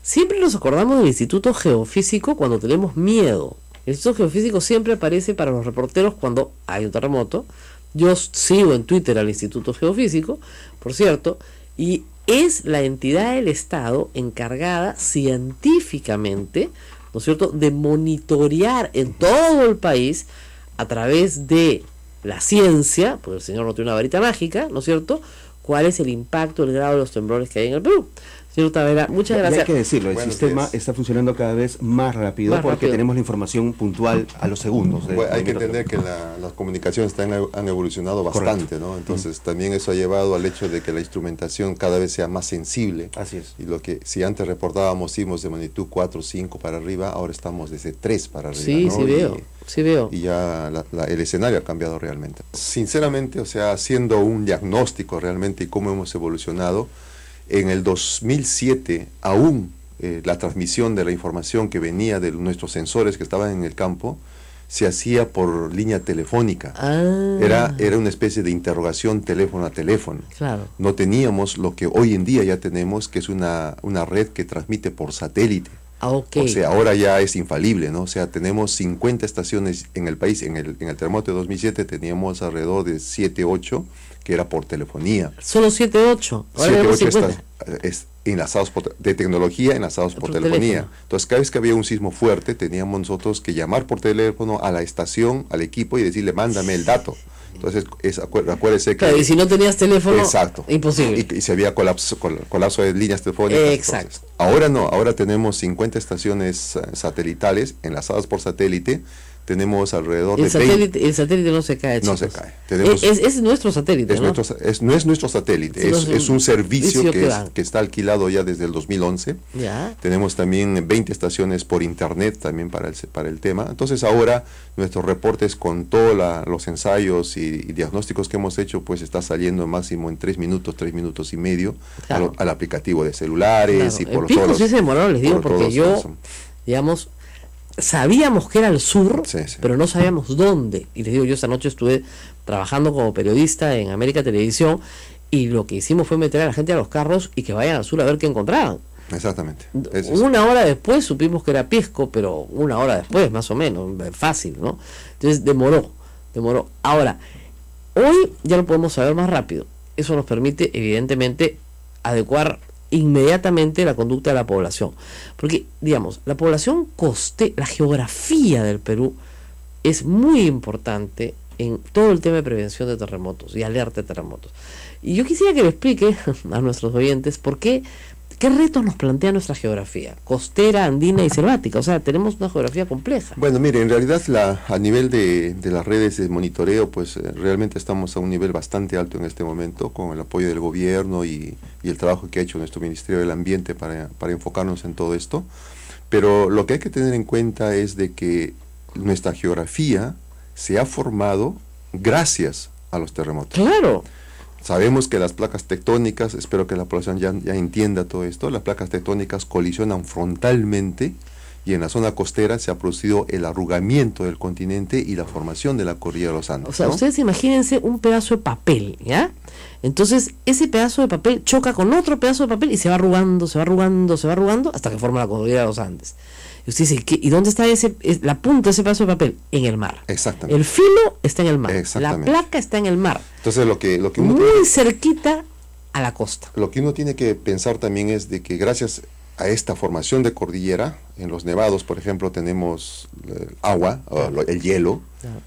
Siempre nos acordamos del Instituto Geofísico cuando tenemos miedo. El Instituto Geofísico siempre aparece para los reporteros cuando hay un terremoto. Yo sigo en Twitter al Instituto Geofísico, por cierto, y es la entidad del Estado encargada científicamente, ¿no es cierto?, de monitorear en todo el país a través de la ciencia, porque el señor no tiene una varita mágica, ¿no es cierto?, cuál es el impacto, el grado de los temblores que hay en el Perú. Señor Tavera, muchas gracias. Hay que decirlo, el sistema está funcionando cada vez más rápido porque tenemos la información puntual a los segundos. Hay que entender que las comunicaciones han evolucionado bastante, ¿no? Entonces también eso ha llevado al hecho de que la instrumentación cada vez sea más sensible. Así es. Y lo que si antes reportábamos sismos de magnitud 4 o 5 para arriba, ahora estamos desde 3 para arriba. Sí, ¿no? Sí veo. Y ya el escenario ha cambiado realmente. Sinceramente, o sea, haciendo un diagnóstico realmente y cómo hemos evolucionado, en el 2007 aún la transmisión de la información que venía de nuestros sensores que estaban en el campo se hacía por línea telefónica. Era una especie de interrogación teléfono a teléfono. Claro. No teníamos lo que hoy en día ya tenemos, que es una red que transmite por satélite. Ok. O sea, ahora ya es infalible, ¿no? O sea, tenemos 50 estaciones en el país. En el terremoto de 2007 teníamos alrededor de 7, 8, que era por telefonía. Solo 7, 8. Ahora 7, tenemos 8 50. enlazados de tecnología, enlazados por telefonía. teléfono. Entonces, cada vez que había un sismo fuerte, teníamos nosotros que llamar por teléfono a la estación, al equipo y decirle, mándame el dato. Entonces, acuérdese que... Claro, y si no tenías teléfono, exacto, imposible. Y se había colapso de líneas telefónicas. Exacto. Entonces, ahora no, ahora tenemos 50 estaciones satelitales enlazadas por satélite. Tenemos alrededor de 20. El satélite no se cae, No chicos. se cae. Tenemos, es nuestro satélite, ¿no? no es nuestro satélite, Sí, es un servicio dan. que está alquilado ya desde el 2011. Ya. Tenemos también 20 estaciones por internet también para el tema. Entonces ahora nuestros reportes con todos los ensayos y diagnósticos que hemos hecho, pues está saliendo máximo en 3 minutos, 3 minutos y medio, Claro. al aplicativo de celulares. Claro. Y por El Pisco todos sí se demoraron, les digo, por porque todos yo, los- digamos, sabíamos que era el sur, Sí, sí. pero no sabíamos dónde. Y les digo, yo esta noche estuve trabajando como periodista en América Televisión y lo que hicimos fue meter a la gente a los carros y que vayan al sur a ver qué encontraban. Exactamente. Eso es. Una hora después supimos que era Pisco, pero una hora después, más o menos, fácil, ¿no? Entonces demoró. Ahora, hoy ya lo podemos saber más rápido. Eso nos permite, evidentemente, adecuar inmediatamente la conducta de la población. Porque, digamos, la población la geografía del Perú es muy importante en todo el tema de prevención de terremotos y alerta de terremotos. Y yo quisiera que le explique a nuestros oyentes qué retos nos plantea nuestra geografía, costera, andina y selvática. O sea, tenemos una geografía compleja. Bueno, mire, en realidad a nivel de las redes de monitoreo, pues realmente estamos a un nivel bastante alto en este momento, con el apoyo del gobierno y el trabajo que ha hecho nuestro Ministerio del Ambiente para enfocarnos en todo esto. Pero lo que hay que tener en cuenta es de que nuestra geografía se ha formado gracias a los terremotos. Claro. Sabemos que las placas tectónicas, espero que la población ya entienda todo esto, las placas tectónicas colisionan frontalmente y en la zona costera se ha producido el arrugamiento del continente y la formación de la cordillera de los Andes. O sea, ¿no? ustedes imagínense un pedazo de papel, ¿ya? Entonces, ese pedazo de papel choca con otro pedazo de papel y se va arrugando hasta que forma la cordillera de los Andes. Y usted dice, ¿y dónde está la punta de ese pedazo de papel? En el mar. Exactamente. El filo está en el mar. La Exactamente. placa está en el mar. Entonces lo que uno Muy cerquita a la costa. Lo que uno tiene que pensar también es de que gracias a esta formación de cordillera, en los nevados, por ejemplo, tenemos agua, el hielo,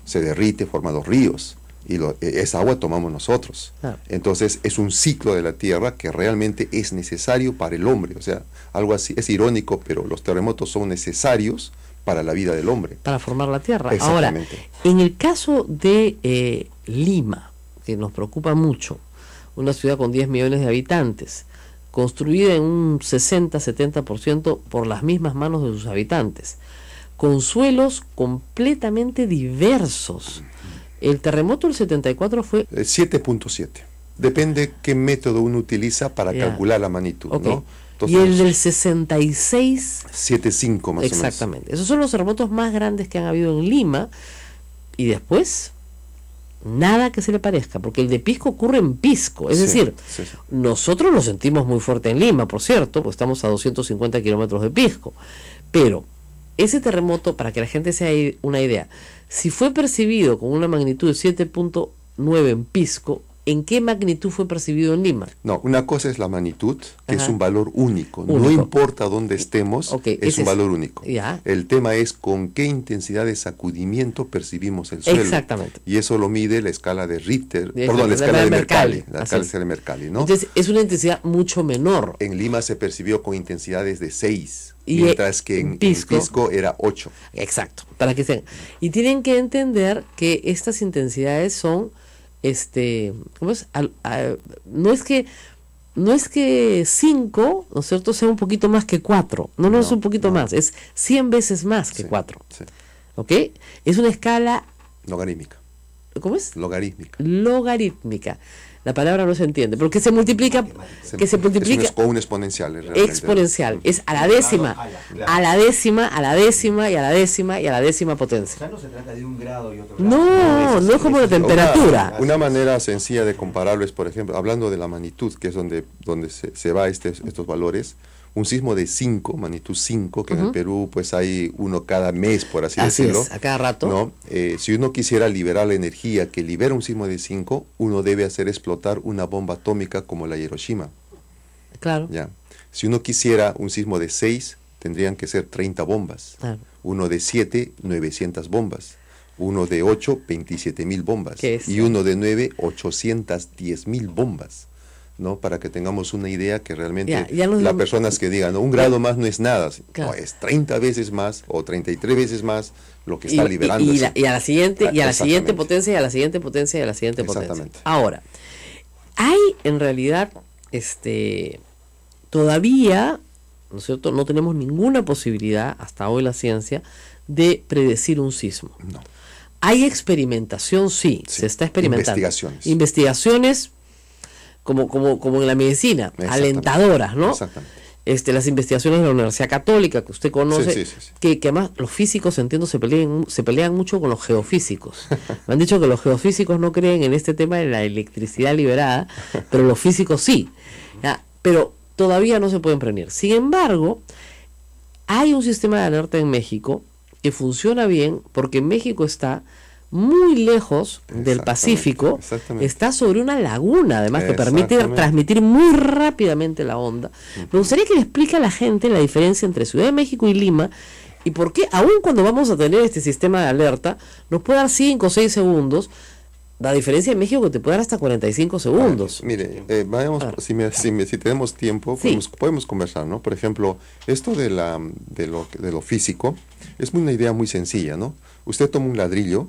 se derrite, forma los ríos, y esa agua tomamos nosotros. Entonces es un ciclo de la tierra que realmente es necesario para el hombre. O sea, algo así, es irónico, pero los terremotos son necesarios para la vida del hombre. Para formar la tierra. Ahora, Exactamente. en el caso de Lima, que nos preocupa mucho, una ciudad con 10 millones de habitantes, construida en un 60-70% por las mismas manos de sus habitantes, con suelos completamente diversos. El terremoto del 74 fue... 7.7. Depende qué método uno utiliza para calcular la magnitud, okay. ¿no? Entonces, y el del 66... 7.5 más o menos. Exactamente. Esos son los terremotos más grandes que han habido en Lima. Y después, nada que se le parezca, porque el de Pisco ocurre en Pisco. Es decir, nosotros lo sentimos muy fuerte en Lima, por cierto, pues estamos a 250 kilómetros de Pisco. Pero ese terremoto, para que la gente se haga una idea, si fue percibido con una magnitud de 7.9 en Pisco, ¿en qué magnitud fue percibido en Lima? No, una cosa es la magnitud, que Ajá. es un valor único. No importa dónde estemos, es un valor único. Ya. El tema es con qué intensidad de sacudimiento percibimos el suelo. Exactamente. Y eso lo mide la escala de Richter, La escala de Mercalli. Mercalli. La escala de Mercalli, ¿no? Entonces, es una intensidad mucho menor. En Lima se percibió con intensidades de 6, Y mientras que en Pisco era 8. Exacto, para que sean. Y tienen que entender que estas intensidades son, ¿cómo es? No es que 5, ¿no es cierto?, sea un poquito más que 4. No es un poquito más, es 100 veces más que 4. Sí. ¿Ok? Es una escala... Logarítmica. ¿Cómo es? Logarítmica. Logarítmica. La palabra no se entiende, pero que se multiplica, Es un exponencial. Realmente. Exponencial, es a la décima, a la décima, a la décima y a la décima y a la décima potencia. O sea, no se trata de un grado y otro grado. No es como la temperatura. Una manera sencilla de compararlo es, por ejemplo, hablando de la magnitud, que es donde se va estos valores, un sismo de 5, magnitud 5, que en el Perú pues hay uno cada mes, por así Así decirlo. es, a cada rato. ¿No? Si uno quisiera liberar la energía que libera un sismo de 5, uno debe hacer explotar una bomba atómica como la Hiroshima. Claro. ¿Ya? Si uno quisiera un sismo de 6, tendrían que ser 30 bombas. Claro. Uno de 7, 900 bombas. Uno de 8, 27.000 bombas. Y uno de 9, 810.000 bombas. ¿No? Para que tengamos una idea que realmente las personas que digan, ¿no? Un grado más no es nada, claro. No, es 30 veces más o 33 veces más lo que está liberando. Y a la siguiente, y a la siguiente potencia, y a la siguiente potencia, y a la siguiente potencia. Ahora, hay en realidad, todavía, ¿no es cierto?, no tenemos ninguna posibilidad, hasta hoy la ciencia, de predecir un sismo. No. Hay experimentación, sí, se está experimentando. Investigaciones como en la medicina, alentadoras, ¿no? Exactamente. Las investigaciones de la Universidad Católica, que usted conoce, sí. Que además los físicos, entiendo, se pelean mucho con los geofísicos. Me han dicho que los geofísicos no creen en este tema de la electricidad liberada, pero los físicos sí. ¿Ya? Pero todavía no se pueden prevenir. Sin embargo, hay un sistema de alerta en México que funciona bien, porque México está muy lejos del Pacífico, está sobre una laguna, además, que permite transmitir muy rápidamente la onda. Me gustaría que le explique a la gente la diferencia entre Ciudad de México y Lima, y por qué, aun cuando vamos a tener este sistema de alerta, nos puede dar 5 o 6 segundos, la diferencia en México que te puede dar hasta 45 segundos. Mire, vayamos, si tenemos tiempo, podemos conversar, ¿no? Por ejemplo, esto de lo físico es una idea muy sencilla, ¿no? Usted toma un ladrillo,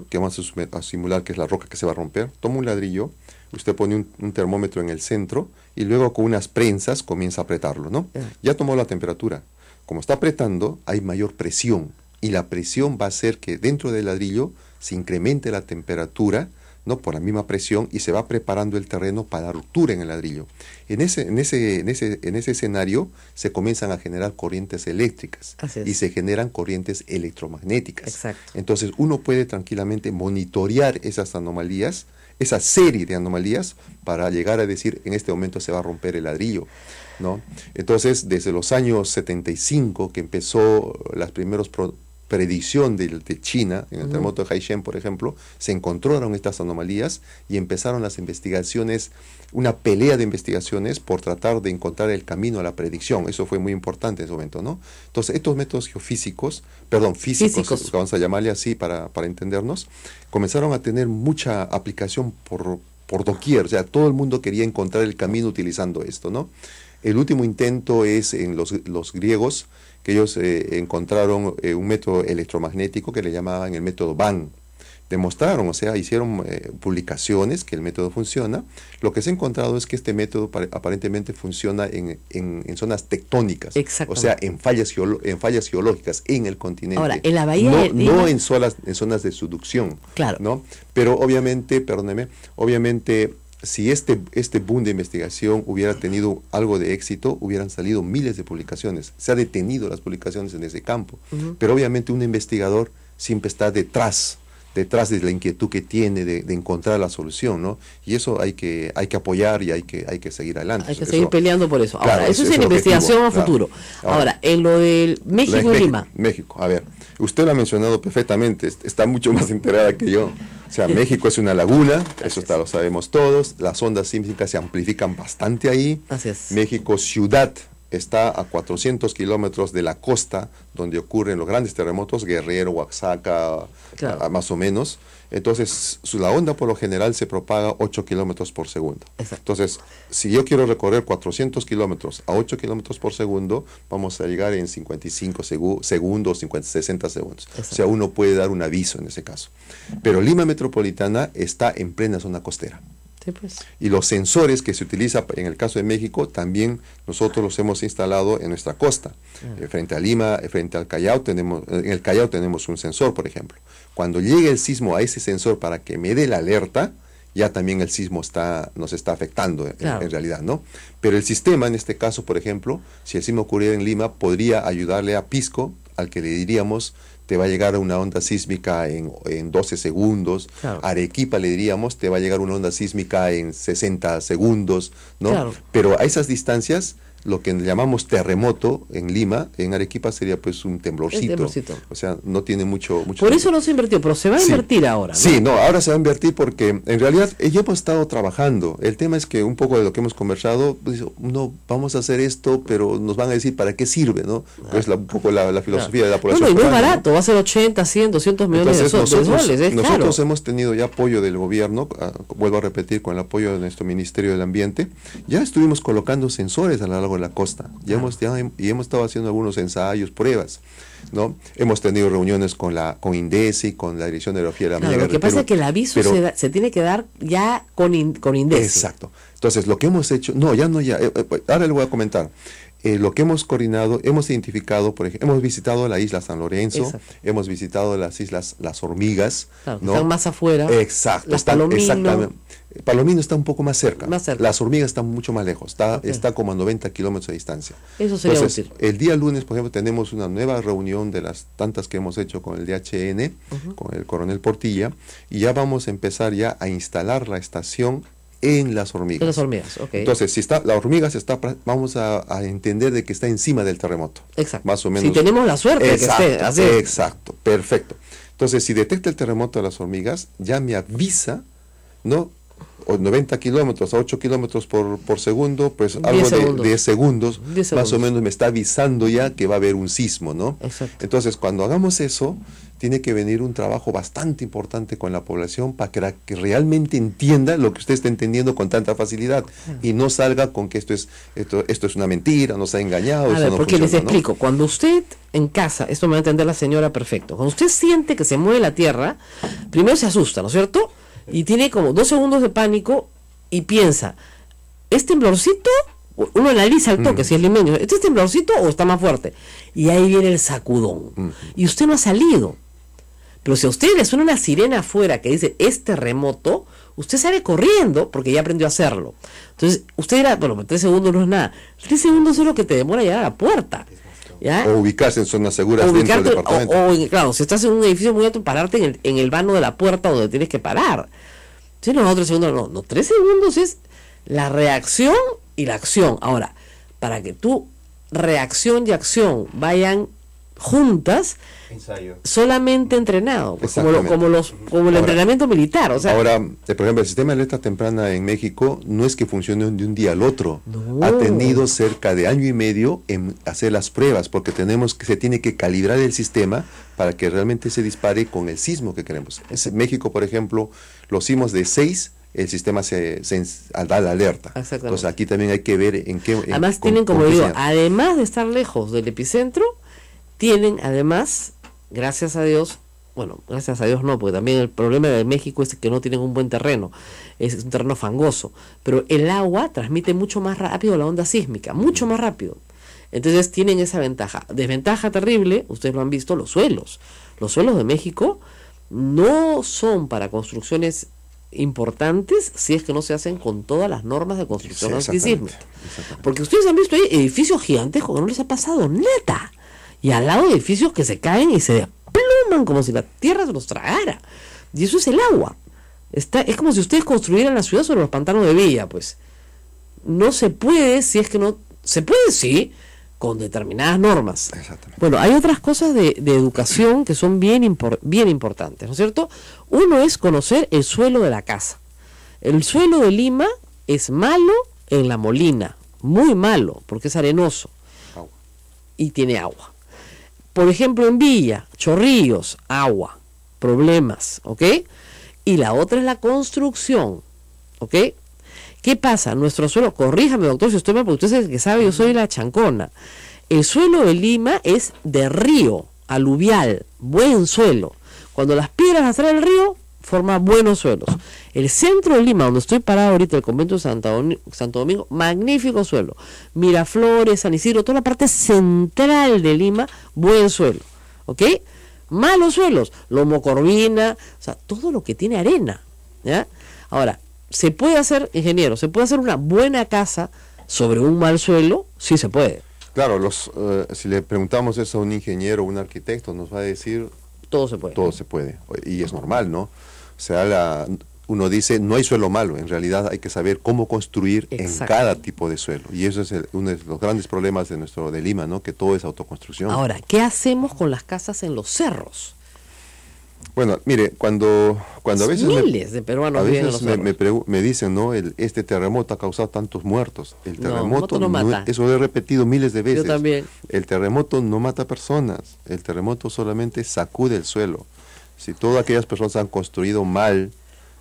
que vamos a simular que es la roca que se va a romper, toma un ladrillo, usted pone un termómetro en el centro y luego con unas prensas comienza a apretarlo, ¿no? Ya tomó la temperatura. Como está apretando, hay mayor presión, y la presión va a hacer que dentro del ladrillo se incremente la temperatura, ¿no? Por la misma presión, y se va preparando el terreno para la ruptura en el ladrillo. En ese escenario se comienzan a generar corrientes eléctricas y se generan corrientes electromagnéticas. Exacto. Entonces uno puede tranquilamente monitorear esas anomalías, esa serie de anomalías, para llegar a decir, en este momento se va a romper el ladrillo, ¿no? Entonces, desde los años 75, que empezó las primeros predicción de China, en el terremoto de Haishen, por ejemplo, se encontraron estas anomalías y empezaron las investigaciones, una pelea de investigaciones por tratar de encontrar el camino a la predicción. Eso fue muy importante en ese momento, ¿no? Entonces, estos métodos físicos, vamos a llamarle así para entendernos, comenzaron a tener mucha aplicación por doquier. O sea, todo el mundo quería encontrar el camino utilizando esto, ¿no? El último intento es en los griegos, que ellos encontraron un método electromagnético que le llamaban el método Van. Demostraron, o sea, hicieron publicaciones que el método funciona. Lo que se ha encontrado es que este método aparentemente funciona en zonas tectónicas, o sea, en fallas geológicas en el continente. Ahora, en la bahía no en zonas de subducción, claro, ¿no? Pero obviamente, si este boom de investigación hubiera tenido algo de éxito, hubieran salido miles de publicaciones. Se ha detenido las publicaciones en ese campo. Pero obviamente un investigador siempre está detrás de la inquietud que tiene de encontrar la solución, ¿no? Y eso hay que apoyar y hay que seguir adelante. Hay que seguir peleando por eso. Ahora, claro, eso es en investigación a futuro. Claro. Ahora, en lo del México y Lima. México, a ver, usted lo ha mencionado perfectamente, está mucho más enterada que yo. O sea, México es una laguna, eso lo sabemos todos, las ondas sísmicas se amplifican bastante ahí. Así es. México ciudad está a 400 kilómetros de la costa donde ocurren los grandes terremotos, Guerrero, Oaxaca, claro, más o menos. Entonces, la onda por lo general se propaga 8 kilómetros por segundo. Exacto. Entonces, si yo quiero recorrer 400 kilómetros a 8 kilómetros por segundo, vamos a llegar en 55 segundos, 60 segundos. Exacto. O sea, uno puede dar un aviso en ese caso. Pero Lima Metropolitana está en plena zona costera. Sí, pues. Y los sensores que se utilizan en el caso de México, también nosotros los hemos instalado en nuestra costa. Frente a Lima, frente al Callao, en el Callao tenemos un sensor, por ejemplo. Cuando llegue el sismo a ese sensor para que me dé la alerta, ya también el sismo nos está afectando en realidad, ¿no? Pero el sistema, en este caso, por ejemplo, si el sismo ocurriera en Lima, podría ayudarle a Pisco, al que le diríamos, te va a llegar una onda sísmica en 12 segundos. Claro. Arequipa le diríamos, te va a llegar una onda sísmica en 60 segundos, ¿no? Claro. Pero a esas distancias, lo que llamamos terremoto en Lima, en Arequipa sería pues un temblorcito. O sea, no tiene mucho Por eso no se invirtió, pero se va a invertir ahora, ¿no? Sí, no, ahora se va a invertir porque en realidad ya hemos estado trabajando. El tema es que un poco de lo que hemos conversado, pues, no, vamos a hacer esto, pero nos van a decir para qué sirve, ¿no? Pues un poco la filosofía de la población. Y no es barato, ¿no? Va a ser 80, 100, 200 millones de soles. Nosotros hemos tenido ya apoyo del gobierno, vuelvo a repetir, con el apoyo de nuestro Ministerio del Ambiente. Ya estuvimos colocando sensores a lo largo de la costa. Hemos estado haciendo algunos ensayos, pruebas, ¿no? Hemos tenido reuniones con INDECI, con la Dirección de Hidrografía de la Minera. Lo que pasa es que el aviso se tiene que dar ya con INDECI. Exacto. Entonces, lo que hemos hecho, ahora le voy a comentar. Lo que hemos coordinado, hemos identificado, por ejemplo, hemos visitado la isla San Lorenzo, exacto, hemos visitado las islas Las Hormigas, claro, ¿no? Están más afuera. Exacto. Palomino. Palomino está un poco más cerca. Las Hormigas están mucho más lejos, está como a 90 kilómetros de distancia. Eso sería útil. El día lunes, por ejemplo, tenemos una nueva reunión de las tantas que hemos hecho con el DHN, con el coronel Portilla, y ya vamos a empezar ya a instalar la estación en Las Hormigas. En Las Hormigas, ok. Entonces, si está, la hormiga vamos a entender de que está encima del terremoto. Exacto. Más o menos. Si tenemos la suerte exacto, de que esté así. Exacto, perfecto. Entonces, si detecta el terremoto de Las Hormigas, ya me avisa, ¿no? 90 kilómetros a 8 kilómetros por segundo, pues algo de 10 segundos, más o menos me está avisando ya que va a haber un sismo, ¿no? Exacto. Entonces, cuando hagamos eso, tiene que venir un trabajo bastante importante con la población para que realmente entienda lo que usted está entendiendo con tanta facilidad y no salga con que esto es una mentira, nos ha engañado. A ver, porque les explico, ¿no? Cuando usted en casa, esto me va a entender la señora perfecto, cuando usted siente que se mueve la tierra, primero se asusta, ¿no es cierto? Y tiene como 2 segundos de pánico y piensa, ¿es temblorcito? Uno analiza el toque, si es limeño, ¿este es temblorcito o está más fuerte? Y ahí viene el sacudón. Y usted no ha salido. Pero si a usted le suena una sirena afuera que dice, es terremoto, usted sale corriendo porque ya aprendió a hacerlo. Entonces, usted dirá, bueno, 3 segundos no es nada. 3 segundos es lo que te demora llegar a la puerta. ¿Ya? O ubicarse en zonas seguras dentro del departamento. Claro, si estás en un edificio muy alto, pararte en el vano de la puerta donde tienes que parar. Si no, 3 segundos, no, 3 segundos es la reacción y la acción. Ahora, para que tu reacción y acción vayan juntas, solamente entrenado, pues, como el entrenamiento militar. O sea, ahora, por ejemplo, el sistema de alerta temprana en México no es que funcione de un día al otro. No. Ha tenido cerca de 1 año y medio en hacer las pruebas, porque se tiene que calibrar el sistema para que realmente se dispare con el sismo que queremos. En México, por ejemplo, los sismos de 6, el sistema se da la alerta. Entonces aquí también hay que ver en qué... Además tienen, como digo, además de estar lejos del epicentro, tienen además, gracias a Dios, bueno, gracias a Dios no, porque también el problema de México es que no tienen un buen terreno, es un terreno fangoso, pero el agua transmite mucho más rápido la onda sísmica, mucho más rápido. Entonces tienen esa ventaja. Desventaja terrible, ustedes lo han visto, los suelos. Los suelos de México no son para construcciones importantes si es que no se hacen con todas las normas de construcción antisísmica. Porque ustedes han visto ahí edificios gigantescos que no les ha pasado nada. Y al lado de edificios que se caen y se desploman como si la tierra se los tragara. Y eso es el agua. Es como si ustedes construyeran la ciudad sobre los pantanos de Villa, pues. No se puede, si es que no... Se puede, sí, con determinadas normas. Bueno, hay otras cosas de educación que son bien importantes, ¿no es cierto? Uno es conocer el suelo de la casa. El suelo de Lima es malo en La Molina, muy malo, porque es arenoso y tiene agua. Por ejemplo, en Villa, Chorrillos, agua, problemas, ¿ok? Y la otra es la construcción, ¿ok? ¿Qué pasa? Nuestro suelo, corríjame doctor si estoy mal, porque usted es el que sabe, yo soy la chancona. El suelo de Lima es de río, aluvial, buen suelo. Cuando las piedras las trae el río, forma buenos suelos. El centro de Lima, donde estoy parado ahorita, el convento de Santo Domingo, magnífico suelo. Miraflores, San Isidro, toda la parte central de Lima, buen suelo. ¿Ok? Malos suelos, lomo corvina, o sea, todo lo que tiene arena. ¿Ya? Ahora, ¿se puede hacer, ingeniero, se puede hacer una buena casa sobre un mal suelo? Sí se puede. Claro, si le preguntamos eso a un ingeniero o un arquitecto, nos va a decir... Todo se puede. Todo se puede, y es normal, ¿no? O sea, uno dice, no hay suelo malo, en realidad hay que saber cómo construir en cada tipo de suelo. Y eso es uno de los grandes problemas de Lima, ¿no? Que todo es autoconstrucción. Ahora, ¿qué hacemos con las casas en los cerros? Bueno, mire, cuando a veces miles de peruanos viven en los cerros. me dicen, ¿no? Este terremoto ha causado tantos muertos. El terremoto no mata. eso lo he repetido miles de veces. Yo también. El terremoto no mata personas. El terremoto solamente sacude el suelo. Si todas aquellas personas han construido mal,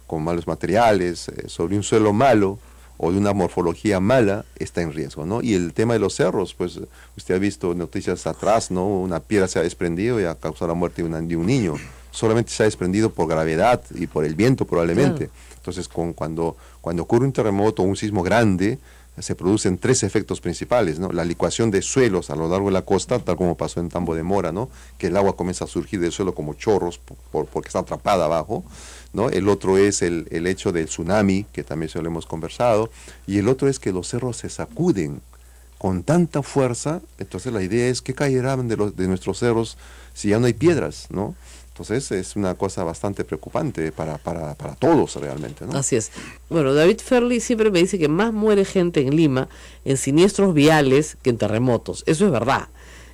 con malos materiales, sobre un suelo malo o de una morfología mala, está en riesgo, ¿no? Y el tema de los cerros, pues usted ha visto noticias atrás, ¿no? Una piedra se ha desprendido y ha causado la muerte de un niño. Solamente se ha desprendido por gravedad y por el viento probablemente. Claro. Entonces, cuando ocurre un terremoto o un sismo grande, se producen 3 efectos principales, ¿no? La licuación de suelos a lo largo de la costa, tal como pasó en Tambo de Mora, ¿no? Que el agua comienza a surgir del suelo como chorros porque está atrapada abajo, ¿no? El otro es el hecho del tsunami, que también se lo hemos conversado, y el otro es que los cerros se sacuden con tanta fuerza. Entonces la idea es que caerán de nuestros cerros si ya no hay piedras, ¿no? Entonces es una cosa bastante preocupante para todos realmente, ¿no? Así es. Bueno, David Ferli siempre me dice que más muere gente en Lima en siniestros viales que en terremotos. Eso es verdad,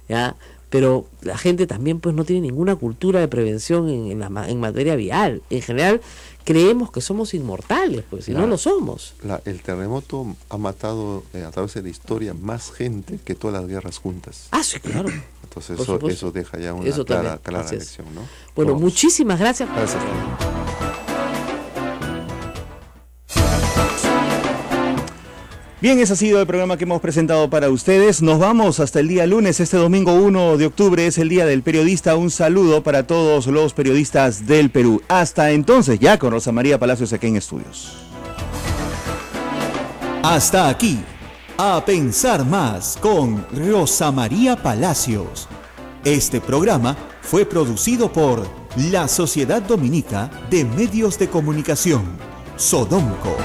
¿ya? Pero la gente también pues no tiene ninguna cultura de prevención en materia vial. En general creemos que somos inmortales, pues si no lo somos. El terremoto ha matado a través de la historia más gente que todas las guerras juntas. Ah, sí, claro. Entonces eso deja ya una clara lección, ¿no? Bueno, muchísimas gracias. Gracias. Bien, ese ha sido el programa que hemos presentado para ustedes. Nos vamos hasta el día lunes. Este domingo 1 de octubre es el Día del Periodista. Un saludo para todos los periodistas del Perú. Hasta entonces, ya con Rosa María Palacios aquí en estudios. Hasta aquí, A Pensar Más con Rosa María Palacios. Este programa fue producido por la Sociedad Dominica de Medios de Comunicación, Sodomco.